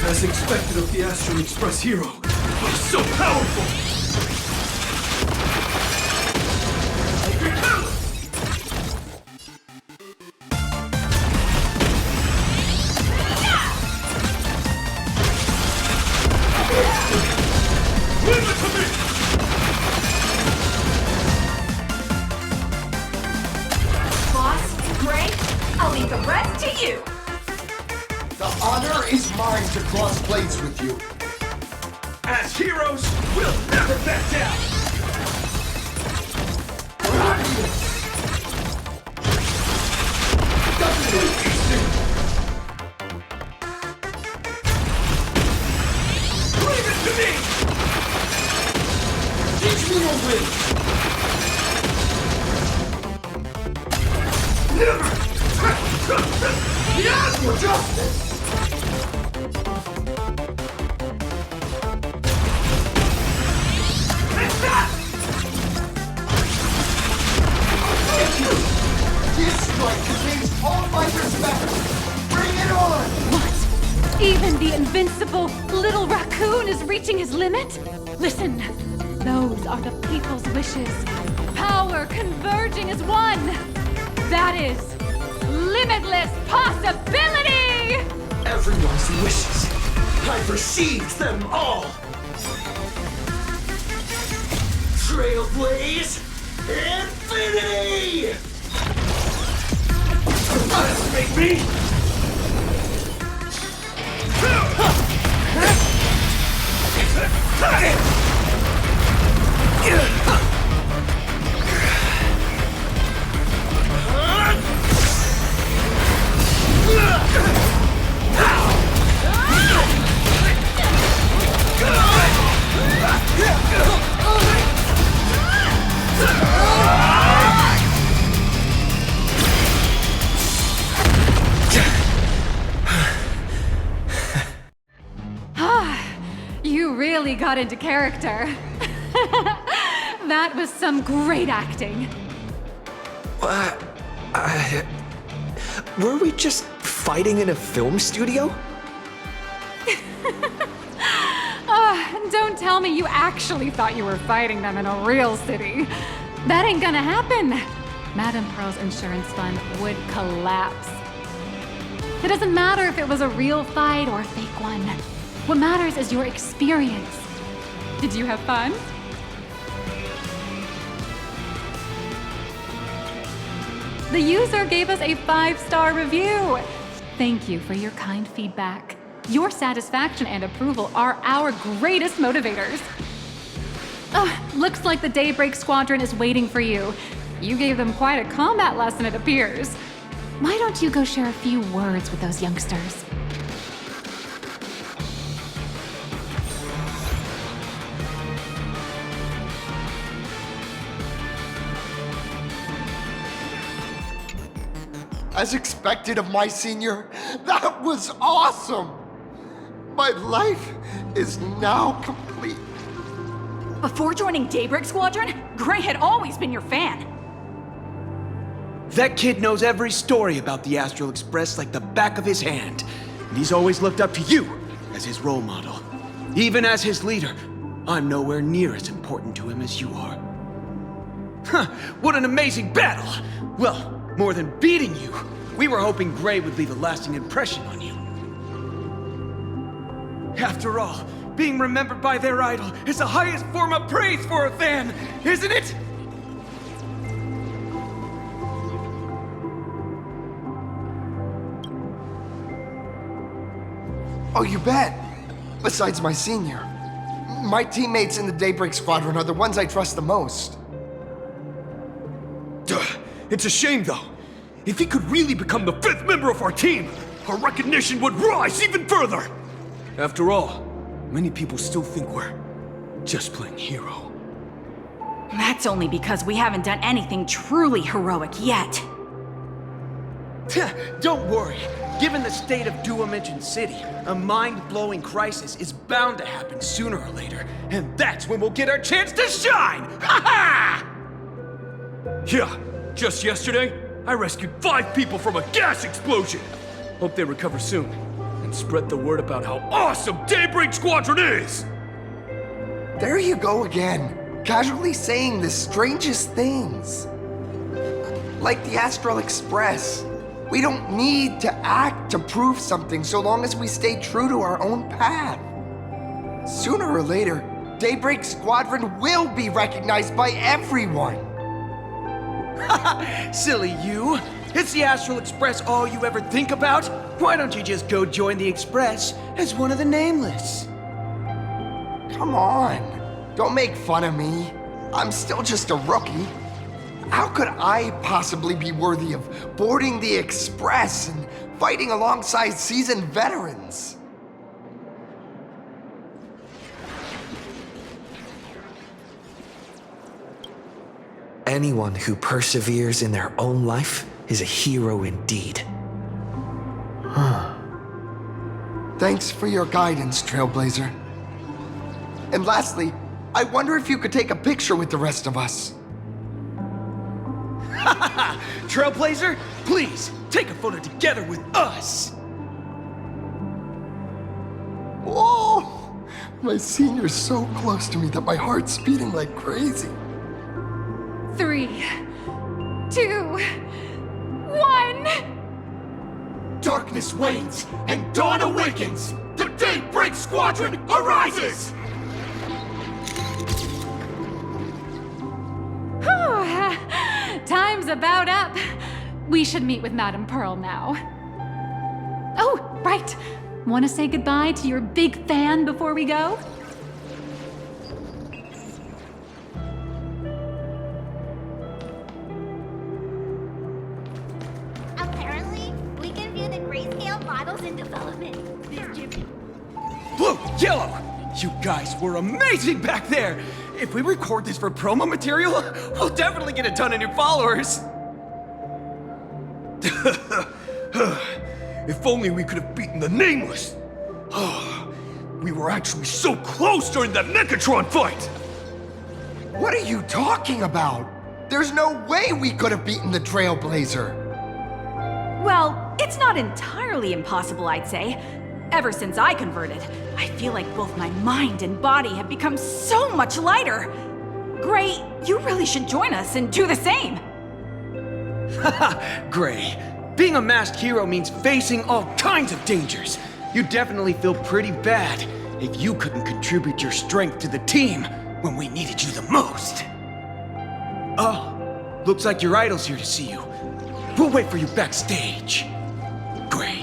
Speaker 3: As expected of the Astral Express hero, I'm so powerful! I can kill it! Leave it to me!
Speaker 7: Boss, Gray, I'll leave the rest to you!
Speaker 17: The honor is mine to cross blades with you.
Speaker 3: As heroes, we'll never back down! Doesn't it interesting? Leave it to me! Teach me your ways! Never! Yes, for justice! This strike contains all my respect! Bring it on!
Speaker 13: What? Even the invincible little raccoon is reaching his limit? Listen, those are the people's wishes. Power converging as one. That is limitless possibility!
Speaker 3: Everyone's wishes. I've received them all! Trailblaze Infinity! Underestimate me!
Speaker 13: You really got into character. That was some great acting.
Speaker 18: Were we just fighting in a film studio?
Speaker 13: Don't tell me you actually thought you were fighting them in a real city. That ain't gonna happen. Madame Pearl's insurance fund would collapse. It doesn't matter if it was a real fight or a fake one. What matters is your experience. Did you have fun? The user gave us a 5-star review. Thank you for your kind feedback. Your satisfaction and approval are our greatest motivators. Looks like the Daybreak Squadron is waiting for you. You gave them quite a combat lesson, it appears. Why don't you go share a few words with those youngsters?
Speaker 17: As expected of my senior, that was awesome! My life is now complete.
Speaker 7: Before joining Daybreak Squadron, Gray had always been your fan.
Speaker 3: That kid knows every story about the Astral Express like the back of his hand. And he's always looked up to you as his role model. Even as his leader, I'm nowhere near as important to him as you are. Huh, what an amazing battle! Well, more than beating you, we were hoping Gray would leave a lasting impression on you. After all, being remembered by their idol is the highest form of praise for a fan, isn't it?
Speaker 17: Oh, you bet. Besides my senior, my teammates in the Daybreak Squadron are the ones I trust the most.
Speaker 14: It's a shame, though. If he could really become the 5th member of our team, our recognition would rise even further. After all, many people still think we're just playing hero.
Speaker 7: That's only because we haven't done anything truly heroic yet.
Speaker 3: Don't worry. Given the state of Duomension City, a mind-blowing crisis is bound to happen sooner or later, and that's when we'll get our chance to shine! Ha ha!
Speaker 14: Yeah, just yesterday, I rescued 5 people from a gas explosion. Hope they recover soon, and spread the word about how awesome Daybreak Squadron is!
Speaker 17: There you go again, casually saying the strangest things. Like the Astral Express. We don't need to act to prove something so long as we stay true to our own path. Sooner or later, Daybreak Squadron will be recognized by everyone.
Speaker 3: Silly you! Is the Astral Express all you ever think about? Why don't you just go join the Express as one of the Nameless?
Speaker 17: Come on, don't make fun of me. I'm still just a rookie. How could I possibly be worthy of boarding the Express and fighting alongside seasoned veterans?
Speaker 18: Anyone who perseveres in their own life is a hero indeed.
Speaker 17: Thanks for your guidance, Trailblazer. And lastly, I wonder if you could take a picture with the rest of us.
Speaker 3: Trailblazer, please, take a photo together with us!
Speaker 17: Whoa! My senior's so close to me that my heart's beating like crazy.
Speaker 13: 3, 2, 1.
Speaker 14: Darkness wanes and dawn awakens! The Daybreak Squadron arises!
Speaker 13: Time's about up. We should meet with Madame Pearl now. Oh, right. Want to say goodbye to your big fan before we go?
Speaker 1: Apparently, we can view the grayscale models in development.
Speaker 3: Blue, yellow! You guys were amazing back there! If we record this for promo material, we'll definitely get a ton of new followers!
Speaker 14: If only we could have beaten the Nameless! We were actually so close during that Megatron fight!
Speaker 17: What are you talking about? There's no way we could have beaten the Trailblazer.
Speaker 7: Well, it's not entirely impossible, I'd say. Ever since I converted, I feel like both my mind and body have become so much lighter. Gray, you really should join us and do the same.
Speaker 3: Haha, Gray. Being a masked hero means facing all kinds of dangers. You'd definitely feel pretty bad if you couldn't contribute your strength to the team when we needed you the most. Oh, looks like your idol's here to see you. We'll wait for you backstage. Gray.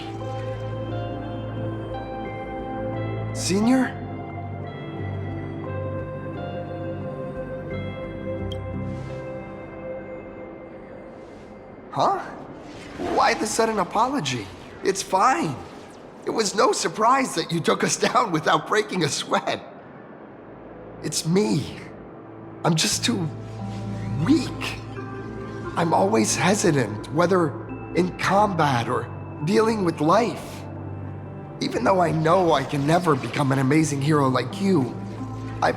Speaker 17: Senior? Huh? Why the sudden apology? It's fine. It was no surprise that you took us down without breaking a sweat. It's me. I'm just too weak. I'm always hesitant, whether in combat or dealing with life. Even though I know I can never become an amazing hero like you, I've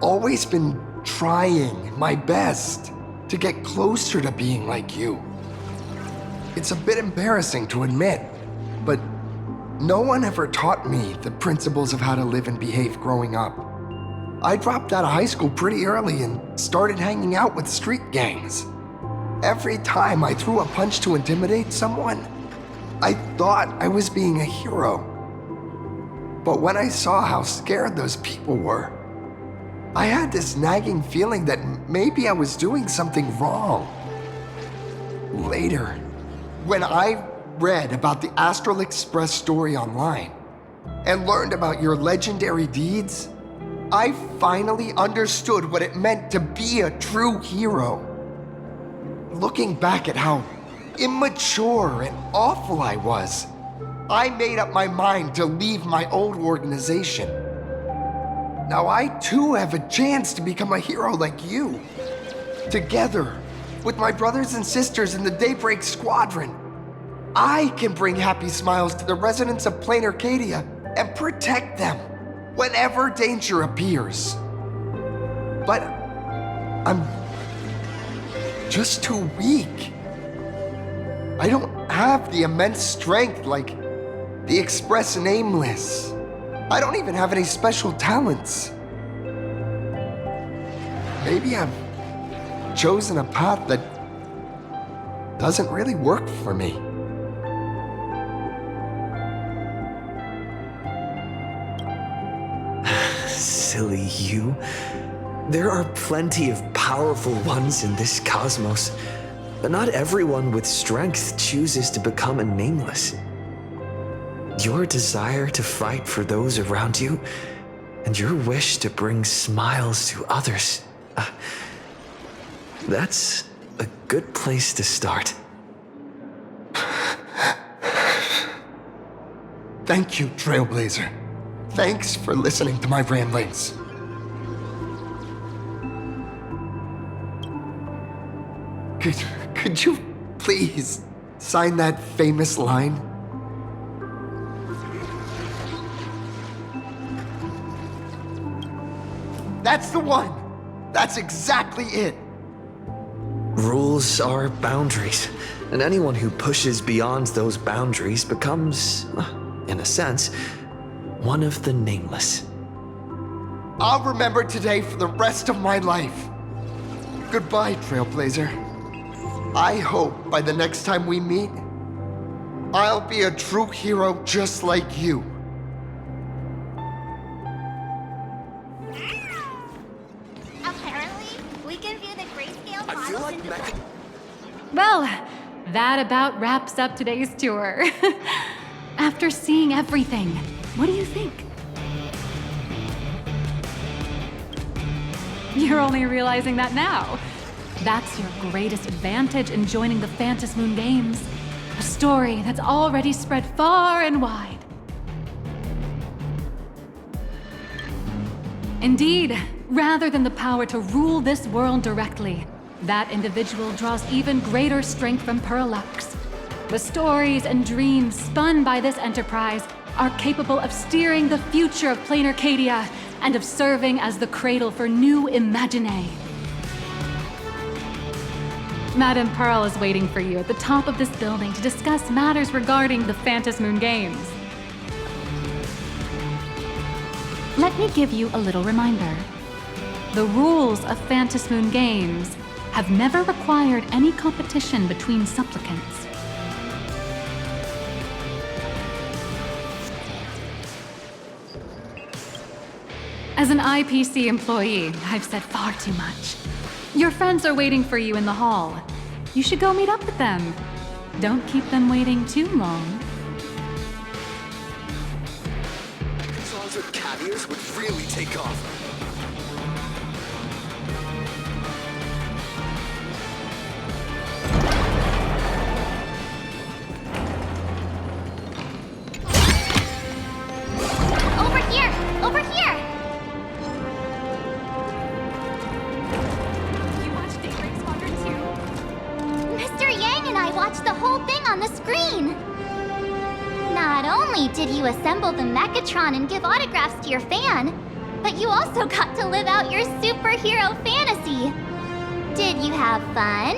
Speaker 17: always been trying my best to get closer to being like you. It's a bit embarrassing to admit, but no one ever taught me the principles of how to live and behave growing up. I dropped out of high school pretty early and started hanging out with street gangs. Every time I threw a punch to intimidate someone, I thought I was being a hero. But when I saw how scared those people were, I had this nagging feeling that maybe I was doing something wrong. Later, when I read about the Astral Express story online and learned about your legendary deeds, I finally understood what it meant to be a true hero. Looking back at how immature and awful I was, I made up my mind to leave my old organization. Now I too have a chance to become a hero like you. Together, with my brothers and sisters in the Daybreak Squadron, I can bring happy smiles to the residents of Plain Arcadia and protect them whenever danger appears. But I'm just too weak. I don't have the immense strength like the Express Nameless. I don't even have any special talents. Maybe I've chosen a path that doesn't really work for me.
Speaker 18: Silly you. There are plenty of powerful ones in this cosmos, but not everyone with strength chooses to become a nameless. Your desire to fight for those around you, and your wish to bring smiles to others, that's a good place to start.
Speaker 17: Thank you, Trailblazer. Thanks for listening to my ramblings. Could you please sign that famous line? That's the one! That's exactly it!
Speaker 18: Rules are boundaries, and anyone who pushes beyond those boundaries becomes, in a sense, one of the nameless.
Speaker 17: I'll remember today for the rest of my life. Goodbye, Trailblazer. I hope by the next time we meet, I'll be a true hero just like you.
Speaker 1: Apparently, we can view the grayscale models in the...
Speaker 13: Well, that about wraps up today's tour. After seeing everything, what do you think? You're only realizing that now. That's your greatest advantage in joining the Phantasmoon Games. A story that's already spread far and wide. Indeed, rather than the power to rule this world directly, that individual draws even greater strength from Parallax. The stories and dreams spun by this enterprise are capable of steering the future of Plain Arcadia and of serving as the cradle for new Imaginae. Madame Pearl is waiting for you at the top of this building to discuss matters regarding the Phantasmoon Games. Let me give you a little reminder. The rules of Phantasmoon Games have never required any competition between supplicants. As an IPC employee, I've said far too much. Your friends are waiting for you in the hall. You should go meet up with them. Don't keep them waiting too long.
Speaker 18: Songs with cat ears would really take off.
Speaker 1: Over here! Over here!
Speaker 13: You watched Daybreak Squadron too?
Speaker 1: Mr. Yang and I watched the whole thing on the screen! Not only did you assemble the Mechatron and give autographs to your fan, but you also got to live out your superhero fantasy. Did you have fun?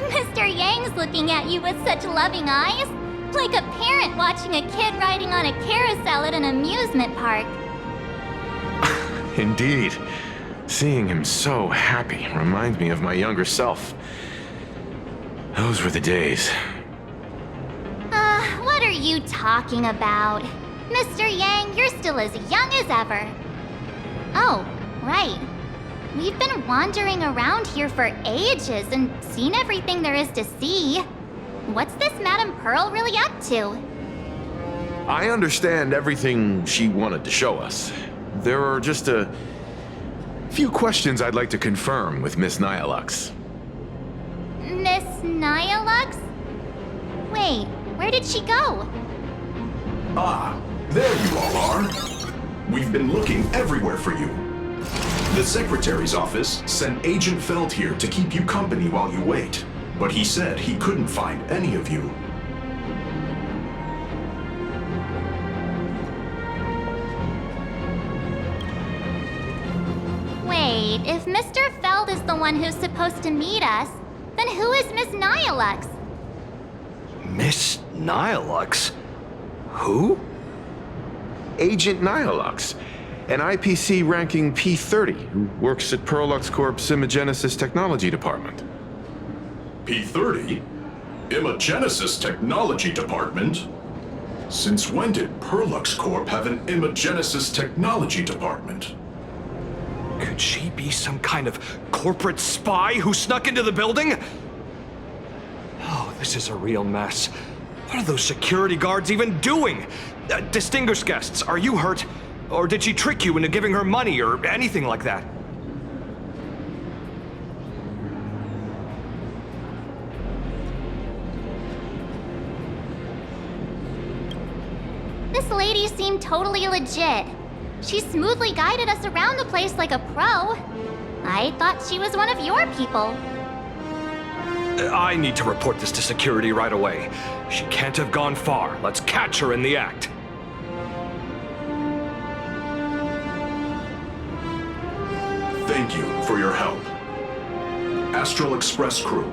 Speaker 1: Mr. Yang's looking at you with such loving eyes, like a parent watching a kid riding on a carousel at an amusement park.
Speaker 2: Indeed. Seeing him so happy reminds me of my younger self. Those were the days.
Speaker 1: What are you talking about? Mr. Yang, you're still as young as ever. Oh, right. We've been wandering around here for ages and seen everything there is to see. What's this Madame Pearl really up to?
Speaker 2: I understand everything she wanted to show us. There are just a few questions I'd like to confirm with Miss Nyalux.
Speaker 1: Miss Nyalux? Wait, where did she go?
Speaker 10: Ah, there you all are. We've been looking everywhere for you. The Secretary's office sent Agent Feld here to keep you company while you wait, but he said he couldn't find any of you.
Speaker 1: Wait, if Mr. Feld is the one who's supposed to meet us, then who is Miss Nyalux?
Speaker 18: Miss Nyalux? Who?
Speaker 2: Agent Nyalux, an IPC ranking P30 who works at Perlux Corp's Imagenesis Technology Department.
Speaker 10: P30? Imagenesis Technology Department? Since when did Perlux Corp have an Imagenesis Technology Department?
Speaker 14: Could she be some kind of corporate spy who snuck into the building? Oh, this is a real mess. What are those security guards even doing? Distinguished guests, are you hurt? Or did she trick you into giving her money or anything like that?
Speaker 1: This lady seemed totally legit. She smoothly guided us around the place like a pro. I thought she was one of your people.
Speaker 14: I need to report this to security right away. She can't have gone far. Let's catch her in the act.
Speaker 10: Thank you for your help. Astral Express crew,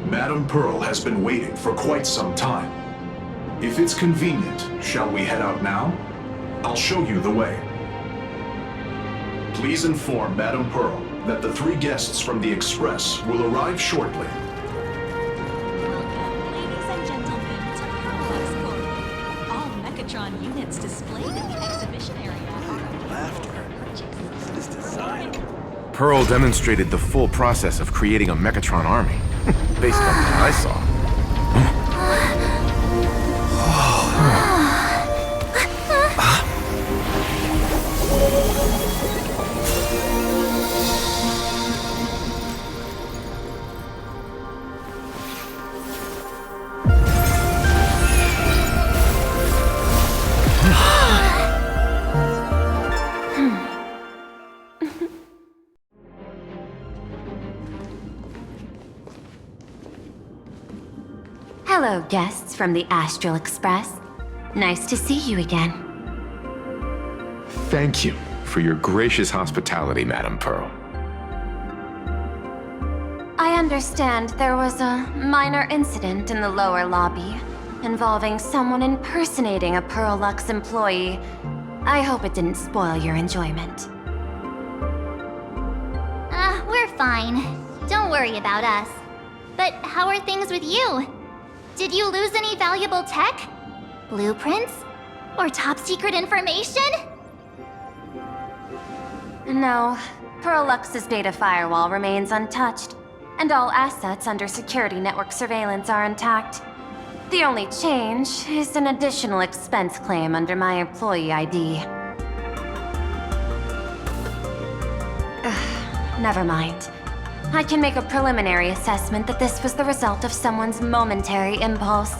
Speaker 10: Madame Pearl has been waiting for quite some time. If it's convenient, shall we head out now? I'll show you the way. Please inform Madame Pearl that the 3 guests from the Express will arrive shortly.
Speaker 15: Ladies and gentlemen, to Perlux Corp. All Mechatron units displayed in the exhibition area are available for purchase.
Speaker 2: Pearl demonstrated the full process of creating a Mechatron army, based on what I saw.
Speaker 4: Hello, guests from the Astral Express. Nice to see you again.
Speaker 2: Thank you for your gracious hospitality, Madame Pearl.
Speaker 4: I understand there was a minor incident in the lower lobby involving someone impersonating a Perlux employee. I hope it didn't spoil your enjoyment.
Speaker 1: We're fine. Don't worry about us. But how are things with you? Did you lose any valuable tech? Blueprints? Or top secret information?
Speaker 4: No, Perlux's data firewall remains untouched, and all assets under security network surveillance are intact. The only change is an additional expense claim under my employee ID. Never mind. I can make a preliminary assessment that this was the result of someone's momentary impulse.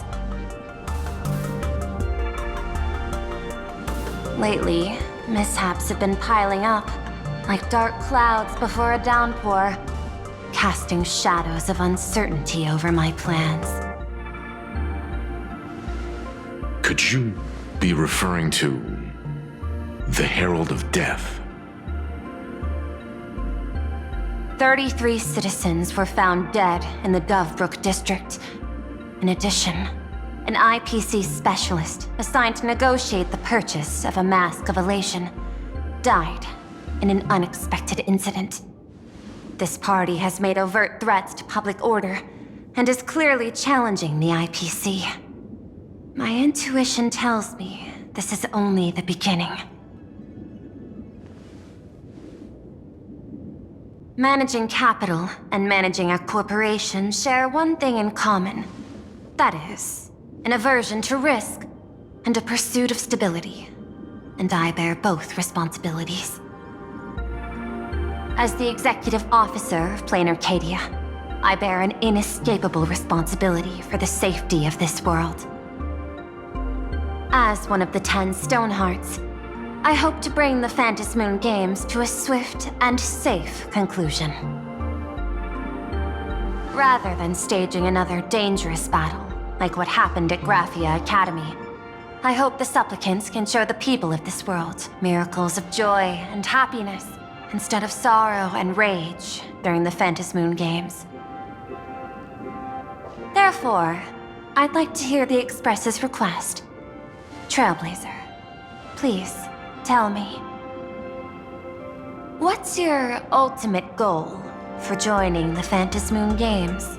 Speaker 4: Lately, mishaps have been piling up, like dark clouds before a downpour, casting shadows of uncertainty over my plans.
Speaker 2: Could you be referring to the Herald of Death?
Speaker 4: 33 citizens were found dead in the Dovebrook district. In addition, an IPC specialist assigned to negotiate the purchase of a Mask of Elation died in an unexpected incident. This party has made overt threats to public order and is clearly challenging the IPC. My intuition tells me this is only the beginning. Managing capital and managing a corporation share one thing in common. That is, an aversion to risk and a pursuit of stability. And I bear both responsibilities. As the executive officer of Plain Arcadia, I bear an inescapable responsibility for the safety of this world. As one of the 10 Stonehearts, I hope to bring the Phantom Moon Games to a swift and safe conclusion. Rather than staging another dangerous battle, like what happened at Graphia Academy, I hope the supplicants can show the people of this world miracles of joy and happiness, instead of sorrow and rage during the Phantom Moon Games. Therefore, I'd like to hear the Express's request. Trailblazer, please, tell me. What's your ultimate goal for joining the Phantom Moon Games?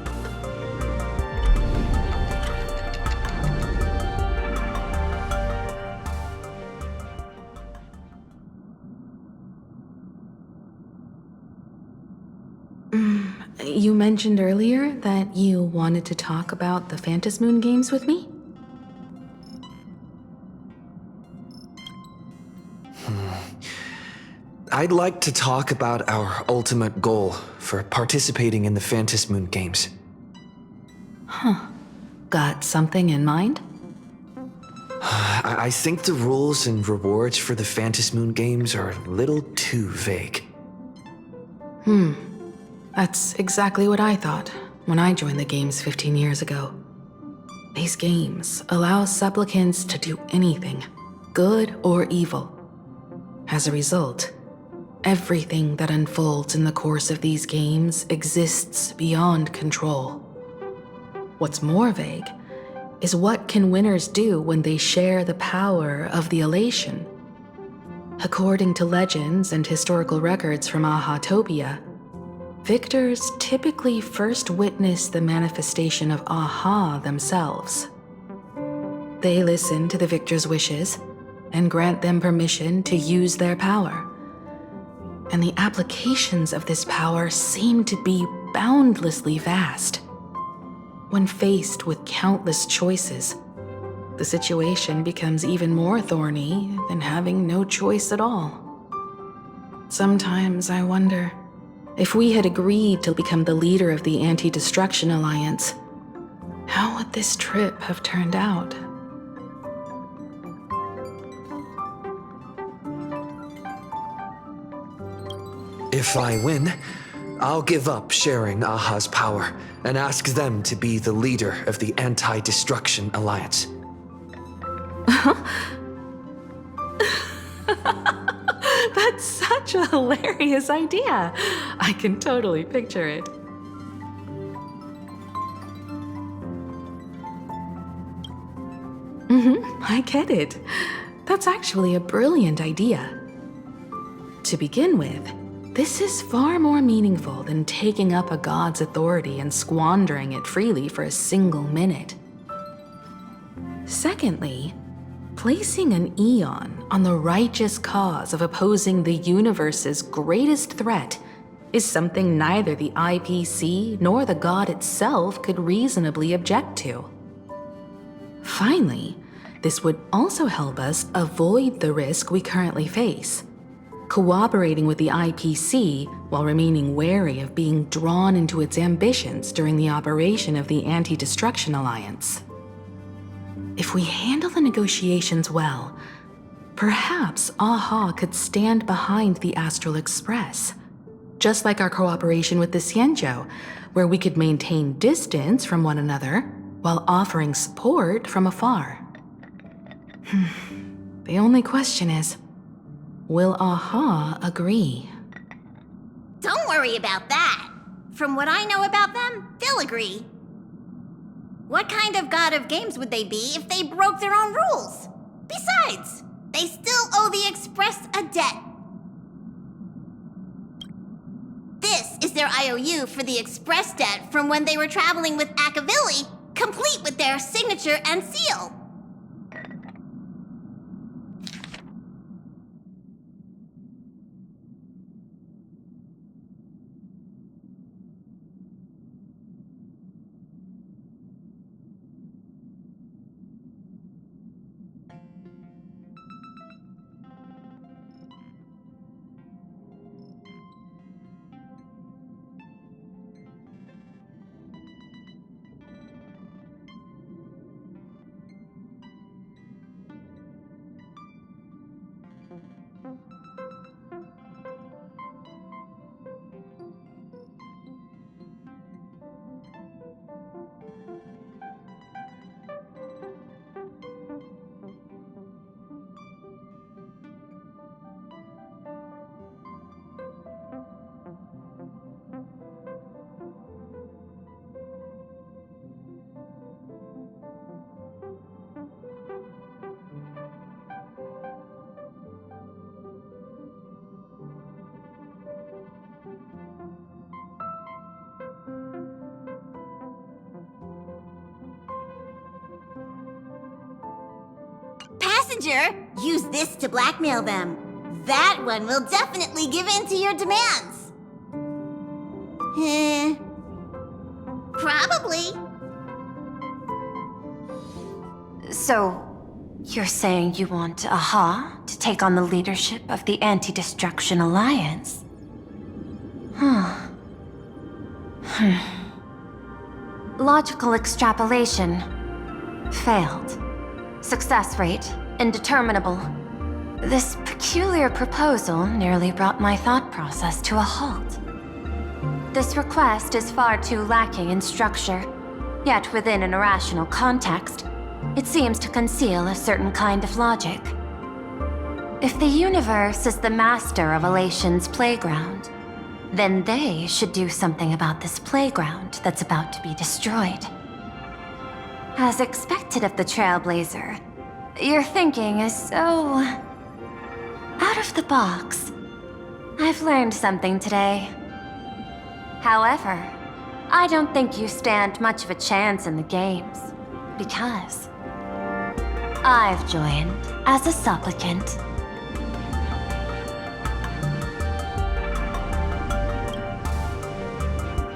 Speaker 6: You mentioned earlier that you wanted to talk about the Phantom Moon Games with me?
Speaker 18: I'd like to talk about our ultimate goal for participating in the Phantom Moon Games.
Speaker 6: Huh. Got something in mind?
Speaker 18: I think the rules and rewards for the Phantom Moon Games are a little too vague.
Speaker 6: That's exactly what I thought when I joined the games 15 years ago. These games allow supplicants to do anything, good or evil. As a result, everything that unfolds in the course of these games exists beyond control. What's more vague is what can winners do when they share the power of the elation. According to legends and historical records from Ahatopia, victors typically first witness the manifestation of Aha themselves. They listen to the victor's wishes and grant them permission to use their power. And the applications of this power seem to be boundlessly vast. When faced with countless choices, the situation becomes even more thorny than having no choice at all. Sometimes I wonder, if we had agreed to become the leader of the Anti-Destruction Alliance, how would this trip have turned out?
Speaker 18: If I win, I'll give up sharing Aha's power and ask them to be the leader of the Anti-Destruction Alliance.
Speaker 6: That's such a hilarious idea. I can totally picture it. I get it. That's actually a brilliant idea. To begin with, this is far more meaningful than taking up a god's authority and squandering it freely for a single minute. Secondly, placing an Eon on the righteous cause of opposing the universe's greatest threat is something neither the IPC nor the god itself could reasonably object to. Finally, this would also help us avoid the risk we currently face, cooperating with the IPC while remaining wary of being drawn into its ambitions during the operation of the Anti-Destruction Alliance. If we handle the negotiations well, perhaps Aha could stand behind the Astral Express, just like our cooperation with the Xianzhou, where we could maintain distance from one another while offering support from afar. The only question is, will Aha agree?
Speaker 8: Don't worry about that. From what I know about them, they'll agree. What kind of god of games would they be if they broke their own rules? Besides, they still owe the Express a debt. This is their IOU for the Express debt from when they were traveling with Akavilli, complete with their signature and seal. Passenger, use this to blackmail them. That one will definitely give in to your demands. Probably.
Speaker 4: So, you're saying you want Aha to take on the leadership of the Anti-Destruction Alliance? Logical extrapolation. Failed. Success rate indeterminable. This peculiar proposal nearly brought my thought process to a halt. This request is far too lacking in structure, yet within an irrational context, it seems to conceal a certain kind of logic. If the universe is the master of Elation's playground, then they should do something about this playground that's about to be destroyed. As expected of the Trailblazer, your thinking is so out of the box. I've learned something today. However, I don't think you stand much of a chance in the games, because I've joined as a supplicant.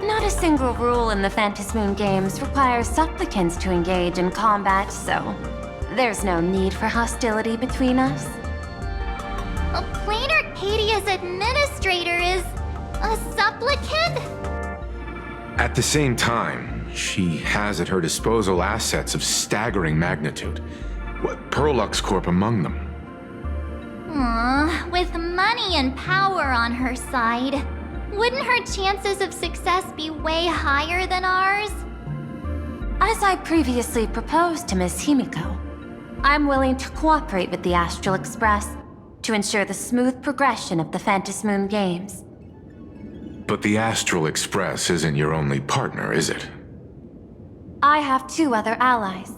Speaker 4: Not a single rule in the Phantasmoon games requires supplicants to engage in combat, so there's no need for hostility between us.
Speaker 1: A Plain Arcadia's administrator is a supplicant?
Speaker 2: At the same time, she has at her disposal assets of staggering magnitude. Perlux Corp among them.
Speaker 1: With money and power on her side, wouldn't her chances of success be way higher than ours?
Speaker 4: As I previously proposed to Miss Himiko, I'm willing to cooperate with the Astral Express to ensure the smooth progression of the Phantasmoon games.
Speaker 2: But the Astral Express isn't your only partner, is it?
Speaker 4: I have 2 other allies.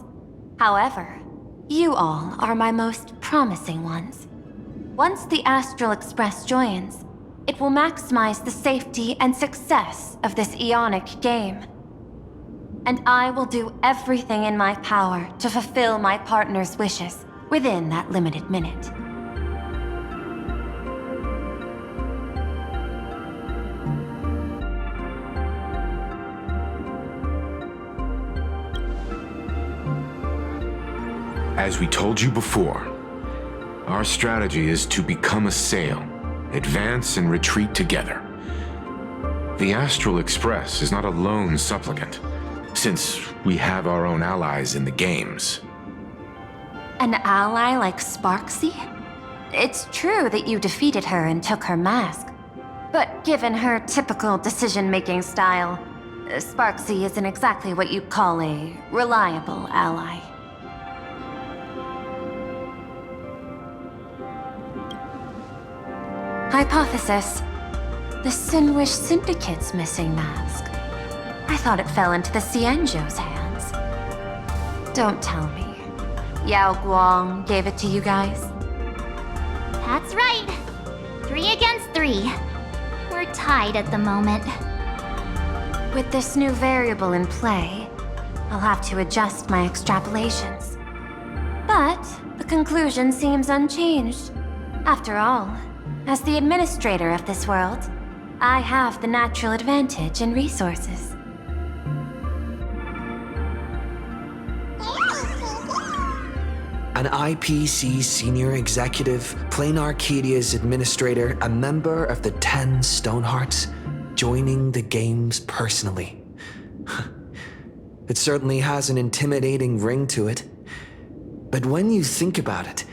Speaker 4: However, you all are my most promising ones. Once the Astral Express joins, it will maximize the safety and success of this Ionic game. And I will do everything in my power to fulfill my partner's wishes within that limited minute.
Speaker 2: As we told you before, our strategy is to become a sail, advance and retreat together. The Astral Express is not a lone supplicant, since we have our own allies in the games.
Speaker 4: An ally like Sparksy? It's true that you defeated her and took her mask. But given her typical decision-making style, Sparksy isn't exactly what you'd call a reliable ally. Hypothesis. The Sinwish Syndicate's missing mask. I thought it fell into the Xianzhou's hands. Don't tell me. Yao Guang gave it to you guys?
Speaker 1: That's right. 3 against 3. We're tied at the moment.
Speaker 4: With this new variable in play, I'll have to adjust my extrapolations. But the conclusion seems unchanged. After all, as the administrator of this world, I have the natural advantage in resources.
Speaker 18: An IPC senior executive, Plain Arcadia's administrator, a member of the 10 Stonehearts, joining the games personally. It certainly has an intimidating ring to it. But when you think about it,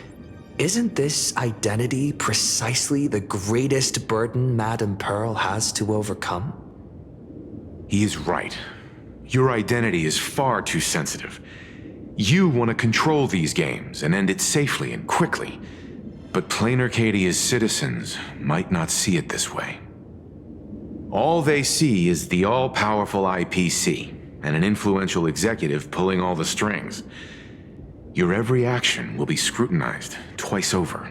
Speaker 18: isn't this identity precisely the greatest burden Madame Pearl has to overcome?
Speaker 2: He is right. Your identity is far too sensitive. You want to control these games and end it safely and quickly. But Plain Arcadia's citizens might not see it this way. All they see is the all-powerful IPC and an influential executive pulling all the strings. Your every action will be scrutinized twice over.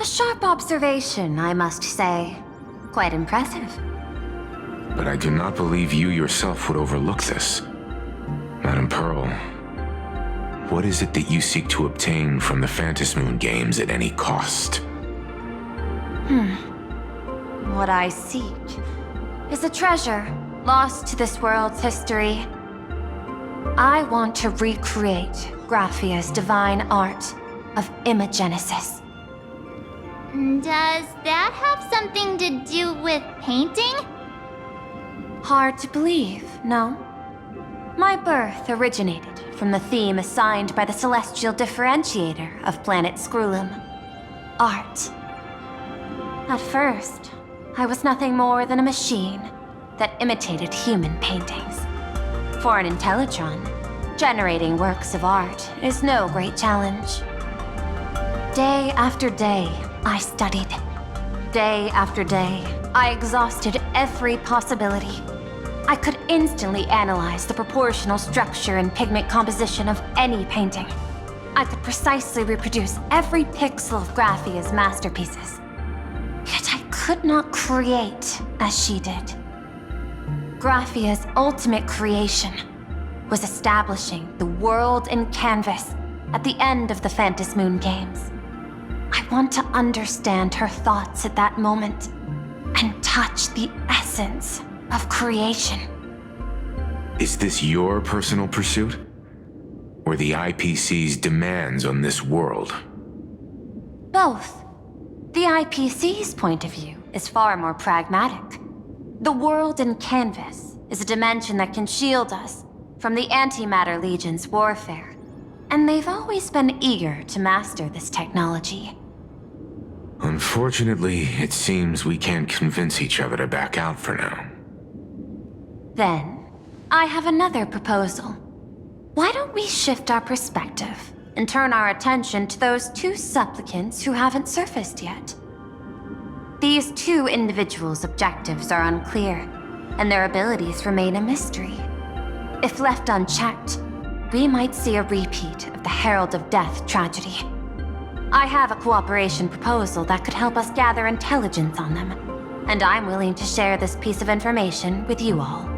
Speaker 4: A sharp observation, I must say. Quite impressive.
Speaker 2: But I do not believe you yourself would overlook this. Madame Pearl, what is it that you seek to obtain from the Phantasmoon games at any cost?
Speaker 4: What I seek is a treasure lost to this world's history. I want to recreate Graphia's divine art of imagenesis.
Speaker 1: Does that have something to do with painting?
Speaker 4: Hard to believe, no? My birth originated from the theme assigned by the celestial differentiator of planet Scrulum, art. At first, I was nothing more than a machine that imitated human paintings. For an Intellitron, generating works of art is no great challenge. Day after day, I studied. Day after day, I exhausted every possibility. I could instantly analyze the proportional structure and pigment composition of any painting. I could precisely reproduce every pixel of Graphia's masterpieces. Yet I could not create as she did. Graphia's ultimate creation was establishing the world in canvas at the end of the Phantasmoon games. I want to understand her thoughts at that moment and touch the essence of creation.
Speaker 2: Is this your personal pursuit? Or the IPC's demands on this world?
Speaker 4: Both. The IPC's point of view is far more pragmatic. The world in canvas is a dimension that can shield us from the Antimatter Legion's warfare, and they've always been eager to master this technology.
Speaker 2: Unfortunately, it seems we can't convince each other to back out for now.
Speaker 4: Then, I have another proposal. Why don't we shift our perspective and turn our attention to those 2 supplicants who haven't surfaced yet? These 2 individuals' objectives are unclear, and their abilities remain a mystery. If left unchecked, we might see a repeat of the Herald of Death tragedy. I have a cooperation proposal that could help us gather intelligence on them, and I'm willing to share this piece of information with you all.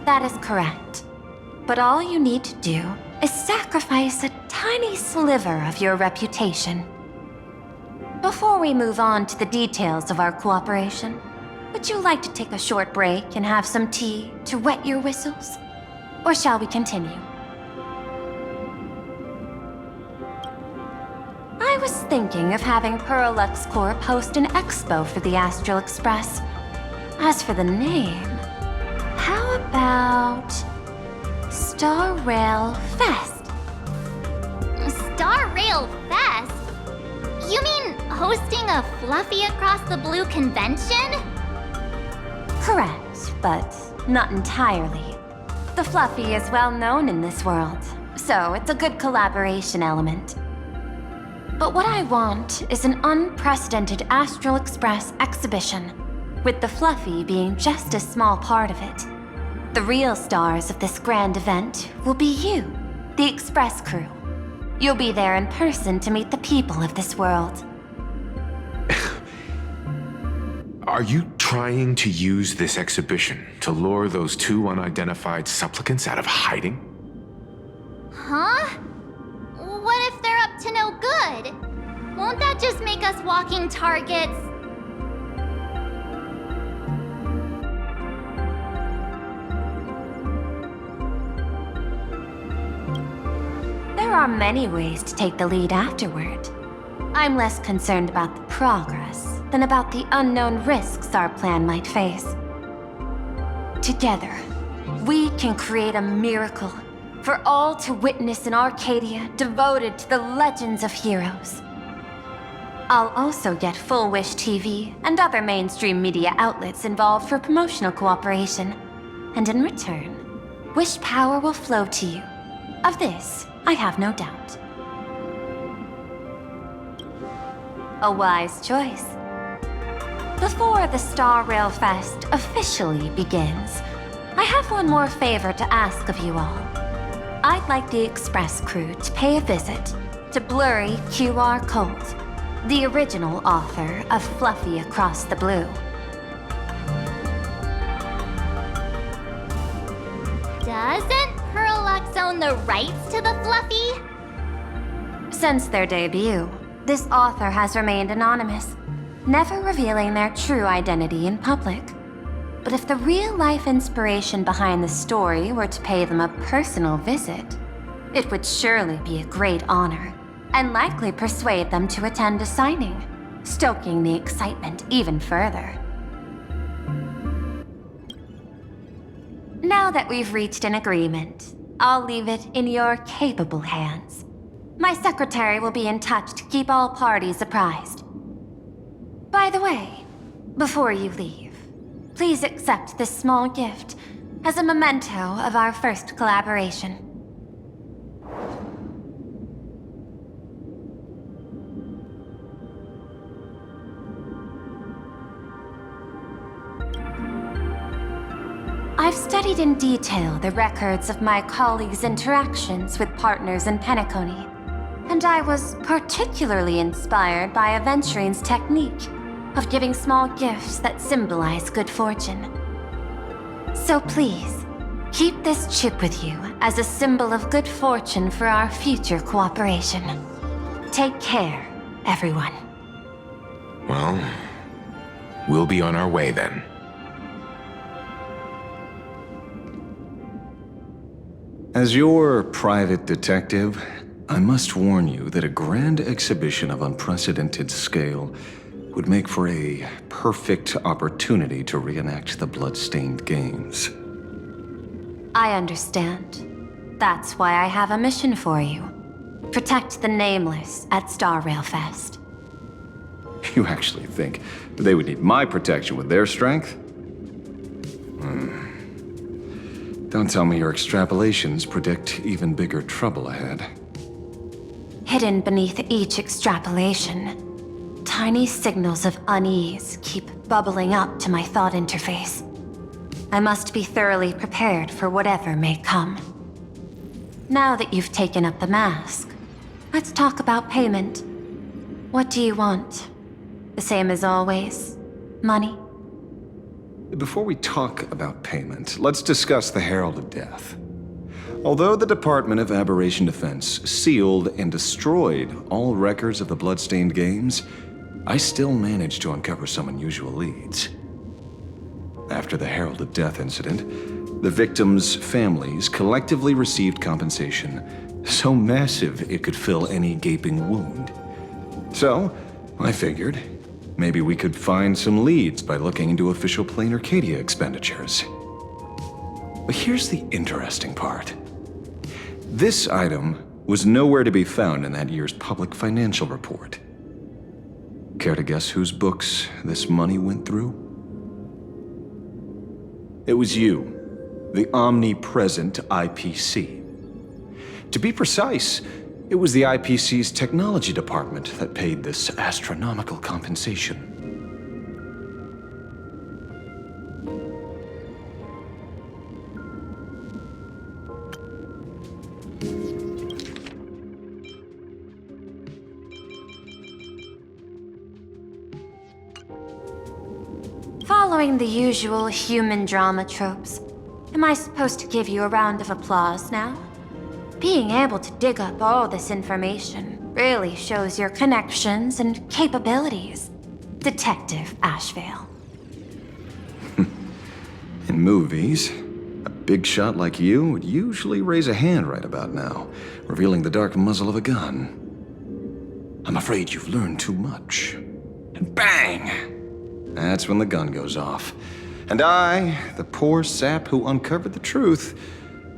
Speaker 4: That is correct. But all you need to do is sacrifice a tiny sliver of your reputation. Before we move on to the details of our cooperation, would you like to take a short break and have some tea to wet your whistles? Or shall we continue? I was thinking of having Pearlux Corp host an expo for the Astral Express. As for the name, how about Star Rail Fest?
Speaker 1: Star Rail Fest? You mean hosting a Fluffy Across the Blue convention?
Speaker 4: Correct, but not entirely. The Fluffy is well known in this world, so it's a good collaboration element. But what I want is an unprecedented Astral Express exhibition, with the Fluffy being just a small part of it. The real stars of this grand event will be you, the Express crew. You'll be there in person to meet the people of this world.
Speaker 2: Are you trying to use this exhibition to lure those two unidentified supplicants out of hiding?
Speaker 1: Huh? What if they're up to no good? Won't that just make us walking targets?
Speaker 4: There are many ways to take the lead afterward. I'm less concerned about the progress than about the unknown risks our plan might face. Together, we can create a miracle for all to witness in Arcadia devoted to the legends of heroes. I'll also get Full Wish TV and other mainstream media outlets involved for promotional cooperation. And in return, Wish power will flow to you. Of this, I have no doubt. A wise choice. Before the Star Rail Fest officially begins, I have one more favor to ask of you all. I'd like the Express crew to pay a visit to Blurry QR Cold, the original author of Fluffy Across the Blue.
Speaker 1: Doesn't Parallax own the rights to the Fluffy?
Speaker 4: Since their debut, this author has remained anonymous, never revealing their true identity in public. But if the real-life inspiration behind the story were to pay them a personal visit, it would surely be a great honor, and likely persuade them to attend a signing, stoking the excitement even further. Now that we've reached an agreement, I'll leave it in your capable hands. My secretary will be in touch to keep all parties apprised. By the way, before you leave, please accept this small gift as a memento of our first collaboration. I've studied in detail the records of my colleagues' interactions with partners in Penacony, and I was particularly inspired by Aventurine's technique of giving small gifts that symbolize good fortune. So please, keep this chip with you as a symbol of good fortune for our future cooperation. Take care, everyone.
Speaker 2: Well, we'll be on our way then.
Speaker 9: As your private detective, I must warn you that a grand exhibition of unprecedented scale would make for a perfect opportunity to reenact the blood-stained games.
Speaker 4: I understand. That's why I have a mission for you. Protect the Nameless at Star Rail Fest.
Speaker 9: You actually think they would need my protection with their strength? Don't tell me your extrapolations predict even bigger trouble ahead.
Speaker 4: Hidden beneath each extrapolation, tiny signals of unease keep bubbling up to my thought interface. I must be thoroughly prepared for whatever may come. Now that you've taken up the mask, let's talk about payment. What do you want? The same as always? Money?
Speaker 9: Before we talk about payment, let's discuss the Herald of Death. Although the Department of Aberration Defense sealed and destroyed all records of the bloodstained games, I still managed to uncover some unusual leads. After the Herald of Death incident, the victims' families collectively received compensation so massive it could fill any gaping wound. So, I figured, maybe we could find some leads by looking into official Plain Arcadia expenditures. But here's the interesting part. This item was nowhere to be found in that year's public financial report. Care to guess whose books this money went through? It was you, the omnipresent IPC. To be precise, it was the IPC's technology department that paid this astronomical compensation.
Speaker 4: Following the usual human drama tropes, am I supposed to give you a round of applause now? Being able to dig up all this information really shows your connections and capabilities, Detective Ashvale.
Speaker 9: In movies, a big shot like you would usually raise a hand right about now, revealing the dark muzzle of a gun. I'm afraid you've learned too much. And bang! That's when the gun goes off. And I, the poor sap who uncovered the truth,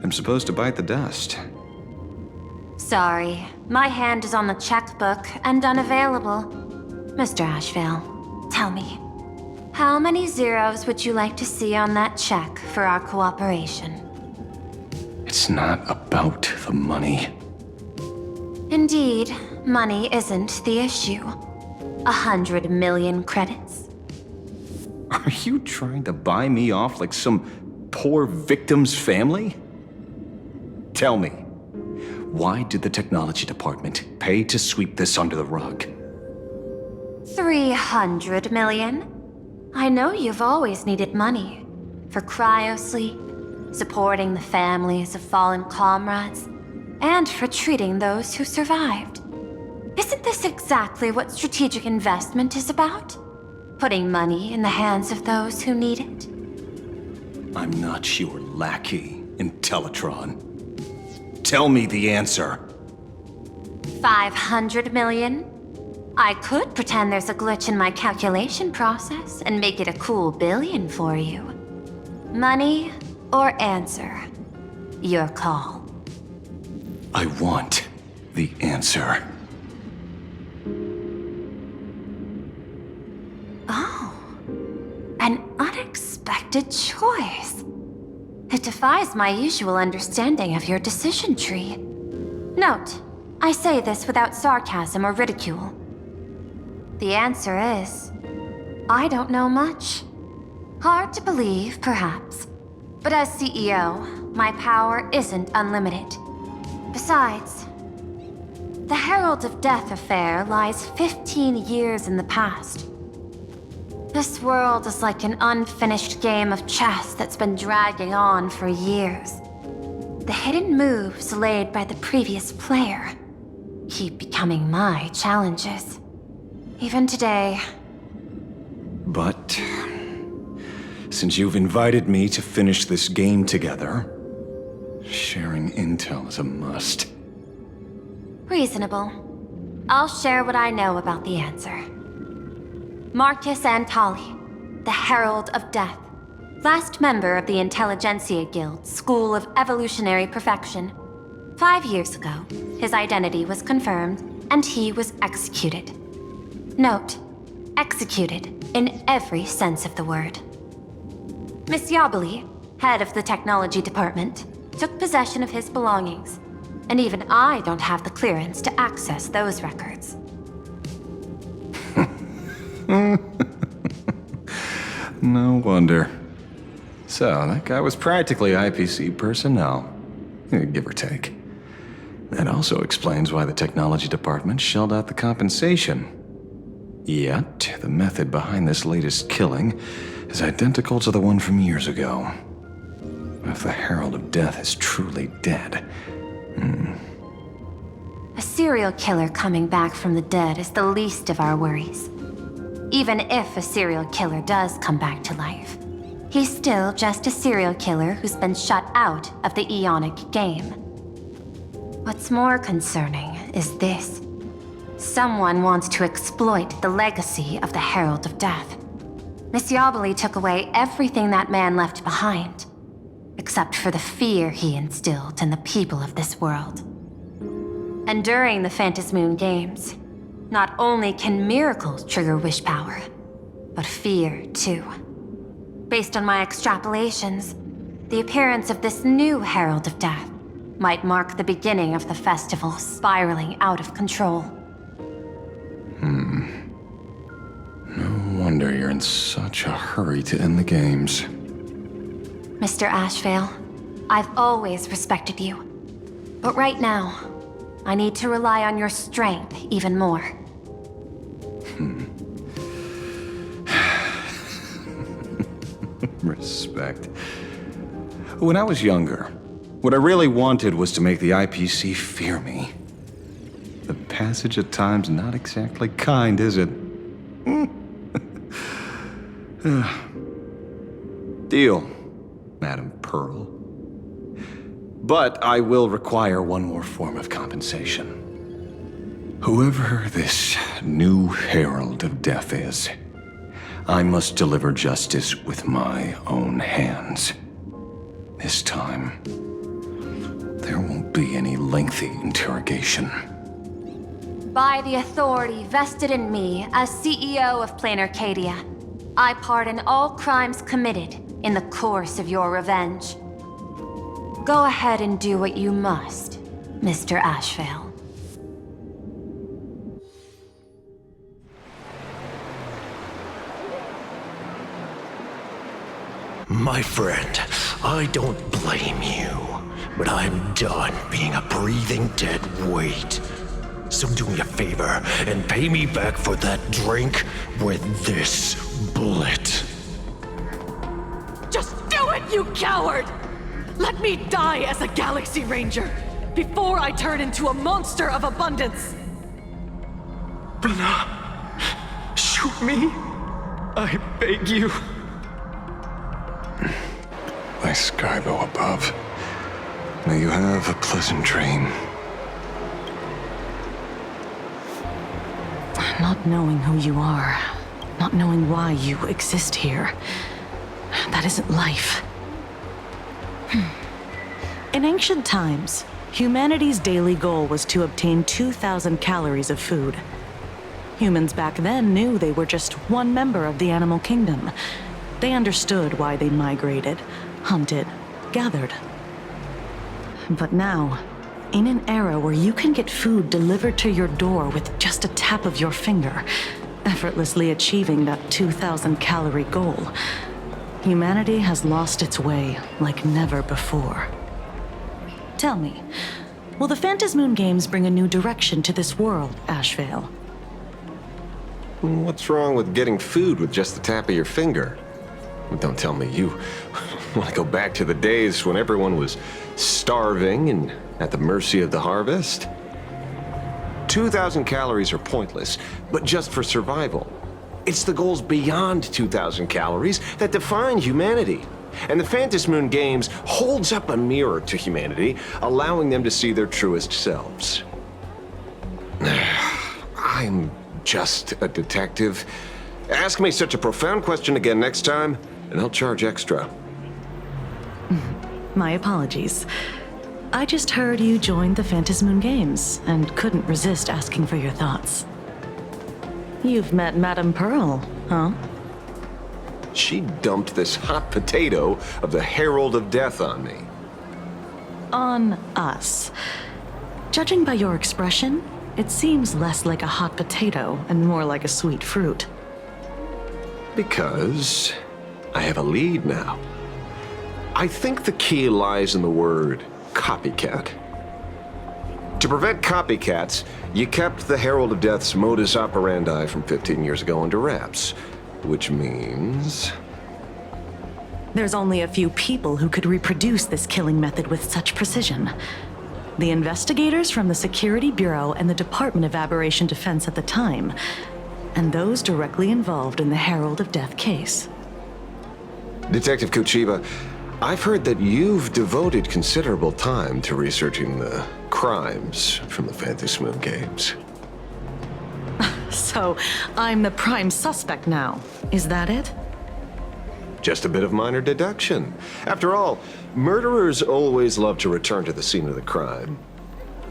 Speaker 9: am supposed to bite the dust.
Speaker 4: Sorry, my hand is on the checkbook and unavailable. Mr. Ashvale, tell me, how many zeros would you like to see on that check for our cooperation?
Speaker 9: It's not about the money.
Speaker 4: Indeed, money isn't the issue. 100 million credits.
Speaker 9: Are you trying to buy me off like some poor victim's family? Tell me, why did the technology department pay to sweep this under the rug?
Speaker 4: 300 million? I know you've always needed money. For cryosleep, supporting the families of fallen comrades, and for treating those who survived. Isn't this exactly what strategic investment is about? Putting money in the hands of those who need it?
Speaker 9: I'm not your lackey, Intellitron. Tell me the answer.
Speaker 4: 500 million? I could pretend there's a glitch in my calculation process and make it a cool billion for you. Money or answer? Your call.
Speaker 9: I want the answer.
Speaker 4: Oh, an unexpected choice. It defies my usual understanding of your decision tree. Note, I say this without sarcasm or ridicule. The answer is, I don't know much. Hard to believe, perhaps. But as CEO, my power isn't unlimited. Besides, the Herald of Death affair lies 15 years in the past. This world is like an unfinished game of chess that's been dragging on for years. The hidden moves laid by the previous player keep becoming my challenges. Even today.
Speaker 9: But since you've invited me to finish this game together, sharing intel is a must.
Speaker 4: Reasonable. I'll share what I know about the answer. Marcus Antali, the Herald of Death, last member of the Intelligentsia Guild School of Evolutionary Perfection. 5 years ago, his identity was confirmed, and he was executed. Note, executed in every sense of the word. Miss Yabali, head of the technology department, took possession of his belongings, and even I don't have the clearance to access those records.
Speaker 9: No wonder. So, that guy was practically IPC personnel, give or take. That also explains why the technology department shelled out the compensation. Yet, the method behind this latest killing is identical to the one from years ago. If the Herald of Death is truly dead...
Speaker 4: A serial killer coming back from the dead is the least of our worries. Even if a serial killer does come back to life, he's still just a serial killer who's been shut out of the Ionic game. What's more concerning is this. Someone wants to exploit the legacy of the Herald of Death. Miss Yabali took away everything that man left behind, except for the fear he instilled in the people of this world. And during the Phantasmoon Games, not only can miracles trigger wish power, but fear too. Based on my extrapolations, the appearance of this new Herald of Death might mark the beginning of the festival spiraling out of control.
Speaker 9: No wonder you're in such a hurry to end the games.
Speaker 4: Mr. Ashvale, I've always respected you. But right now, I need to rely on your strength even more.
Speaker 9: Respect. When I was younger, what I really wanted was to make the IPC fear me. The passage of time's not exactly kind, is it? Deal, Madam Pearl. But I will require one more form of compensation. Whoever this new Herald of Death is, I must deliver justice with my own hands. This time, there won't be any lengthy interrogation.
Speaker 4: By the authority vested in me as CEO of Plain Arcadia, I pardon all crimes committed in the course of your revenge. Go ahead and do what you must, Mr. Ashvale.
Speaker 11: My friend, I don't blame you, but I'm done being a breathing dead weight. So do me a favor and pay me back for that drink with this bullet.
Speaker 22: Just do it, you coward! Let me die as a Galaxy Ranger before I turn into a monster of abundance!
Speaker 11: Blah. Shoot me. I beg you.
Speaker 9: My Skybo above, may you have a pleasant dream.
Speaker 22: Not knowing who you are, not knowing why you exist here, that isn't life. In ancient times, humanity's daily goal was to obtain 2,000 calories of food. Humans back then knew they were just one member of the animal kingdom. They understood why they migrated, hunted, gathered. But now, in an era where you can get food delivered to your door with just a tap of your finger, effortlessly achieving that 2,000 calorie goal, humanity has lost its way like never before. Tell me, will the Phantasmoon Games bring a new direction to this world, Ashvale?
Speaker 23: What's wrong with getting food with just the tap of your finger? Don't tell me you want to go back to the days when everyone was starving and at the mercy of the harvest? 2,000 calories are pointless, but just for survival. It's the goals beyond 2,000 calories that define humanity. And the Phantasmoon Games holds up a mirror to humanity, allowing them to see their truest selves. I'm just a detective. Ask me such a profound question again next time, and I'll charge extra.
Speaker 22: My apologies. I just heard you joined the Phantasmoon Games and couldn't resist asking for your thoughts. You've met Madame Pearl, huh?
Speaker 23: She dumped this hot potato of the Herald of Death on me.
Speaker 22: On us. Judging by your expression, it seems less like a hot potato and more like a sweet fruit.
Speaker 23: Because I have a lead now. I think the key lies in the word copycat. To prevent copycats, you kept the Herald of Death's modus operandi from 15 years ago under wraps, which means...
Speaker 22: There's only a few people who could reproduce this killing method with such precision. The investigators from the Security Bureau and the Department of Aberration Defense at the time, and those directly involved in the Herald of Death case.
Speaker 23: Detective Kuchiba, I've heard that you've devoted considerable time to researching the crimes from the Phantasmoon Games.
Speaker 22: So, I'm the prime suspect now. Is that it?
Speaker 23: Just a bit of minor deduction. After all, murderers always love to return to the scene of the crime.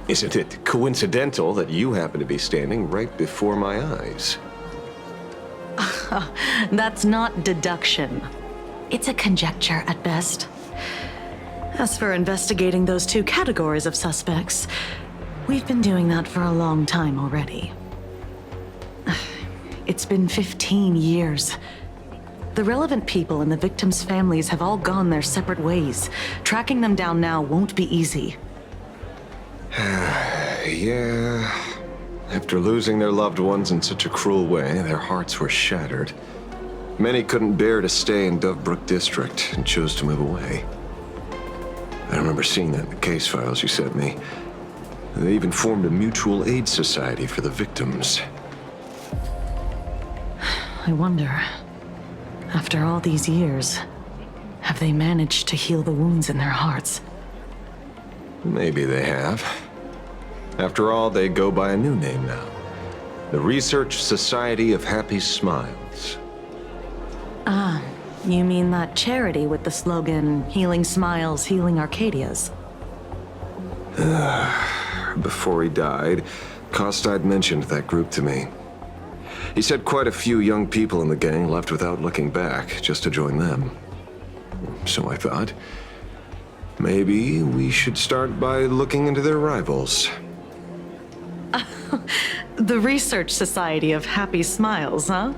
Speaker 23: Isn't it coincidental that you happen to be standing right before my eyes?
Speaker 22: That's not deduction. it's a conjecture at best. As for investigating those two categories of suspects, we've been doing that for a long time already. It's been 15 years. The relevant people and the victims' families have all gone their separate ways. Tracking them down now won't be easy.
Speaker 9: Yeah. After losing their loved ones in such a cruel way, their hearts were shattered. Many couldn't bear to stay in Daybreak District and chose to move away. I remember seeing that in the case files you sent me. They even formed a mutual aid society for the victims.
Speaker 22: I wonder, after all these years, have they managed to heal the wounds in their hearts?
Speaker 9: Maybe they have. After all, they go by a new name now. The Research Society of Happy Smiles.
Speaker 22: Ah, you mean that charity with the slogan, Healing Smiles, Healing Arcadias?
Speaker 9: Before he died, Kostad mentioned that group to me. He said quite a few young people in the gang left without looking back, just to join them. So I thought, maybe we should start by looking into their rivals.
Speaker 22: The Research Society of Happy Smiles, huh?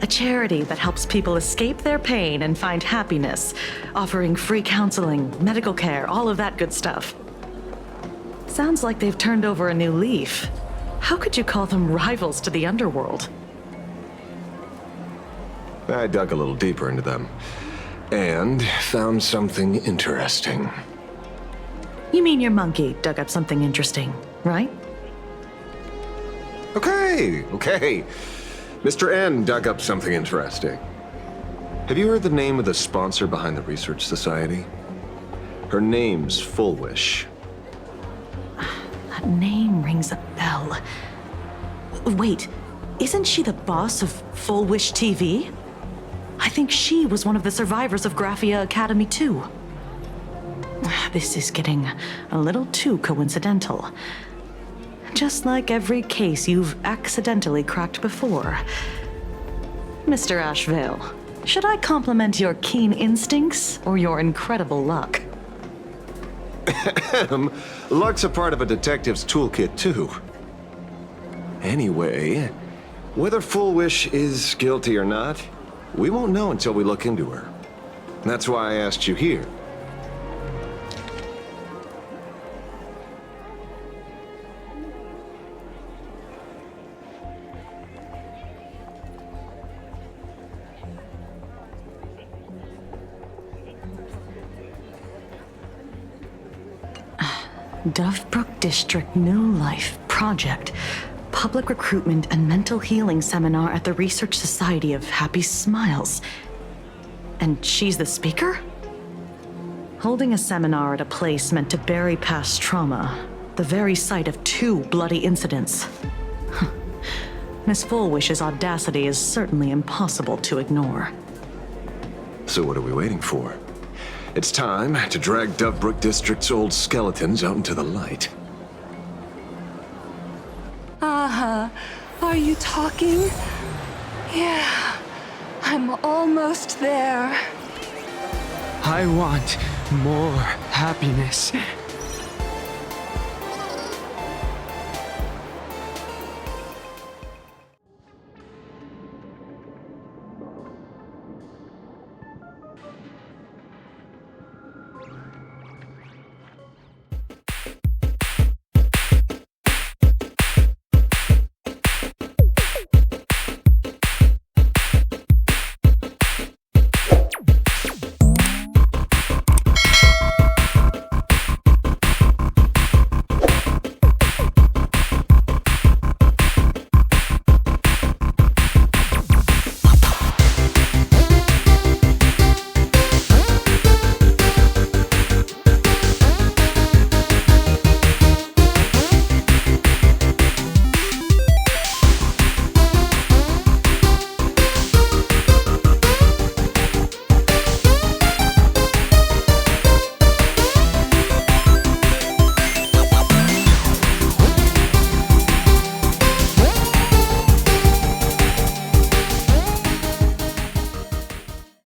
Speaker 22: A charity that helps people escape their pain and find happiness, offering free counseling, medical care, all of that good stuff. Sounds like they've turned over a new leaf. How could you call them rivals to the underworld?
Speaker 9: I dug a little deeper into them, and found something interesting.
Speaker 22: You mean your monkey dug up something interesting, right?
Speaker 9: Okay. Mr. N dug up something interesting. Have you heard the name of the sponsor behind the Research Society? Her name's Full Wish.
Speaker 22: That name rings a bell. Wait, isn't she the boss of Full Wish TV? I think she was one of the survivors of Graphia Academy too. This is getting a little too coincidental. Just like every case you've accidentally cracked before. Mr. Ashvale, should I compliment your keen instincts or your incredible luck?
Speaker 9: Luck's a part of a detective's toolkit, too. Anyway, whether Full Wish is guilty or not, we won't know until we look into her. That's why I asked you here.
Speaker 22: Dovebrook District New Life Project. Public Recruitment and Mental Healing Seminar at the Research Society of Happy Smiles. And she's the speaker? Holding a seminar at a place meant to bury past trauma. The very site of 2 bloody incidents. Miss Fullwish's audacity is certainly impossible to ignore.
Speaker 9: So what are we waiting for? It's time to drag Dovebrook District's old skeletons out into the light.
Speaker 5: Are you talking? Yeah, I'm almost there.
Speaker 12: I want more happiness.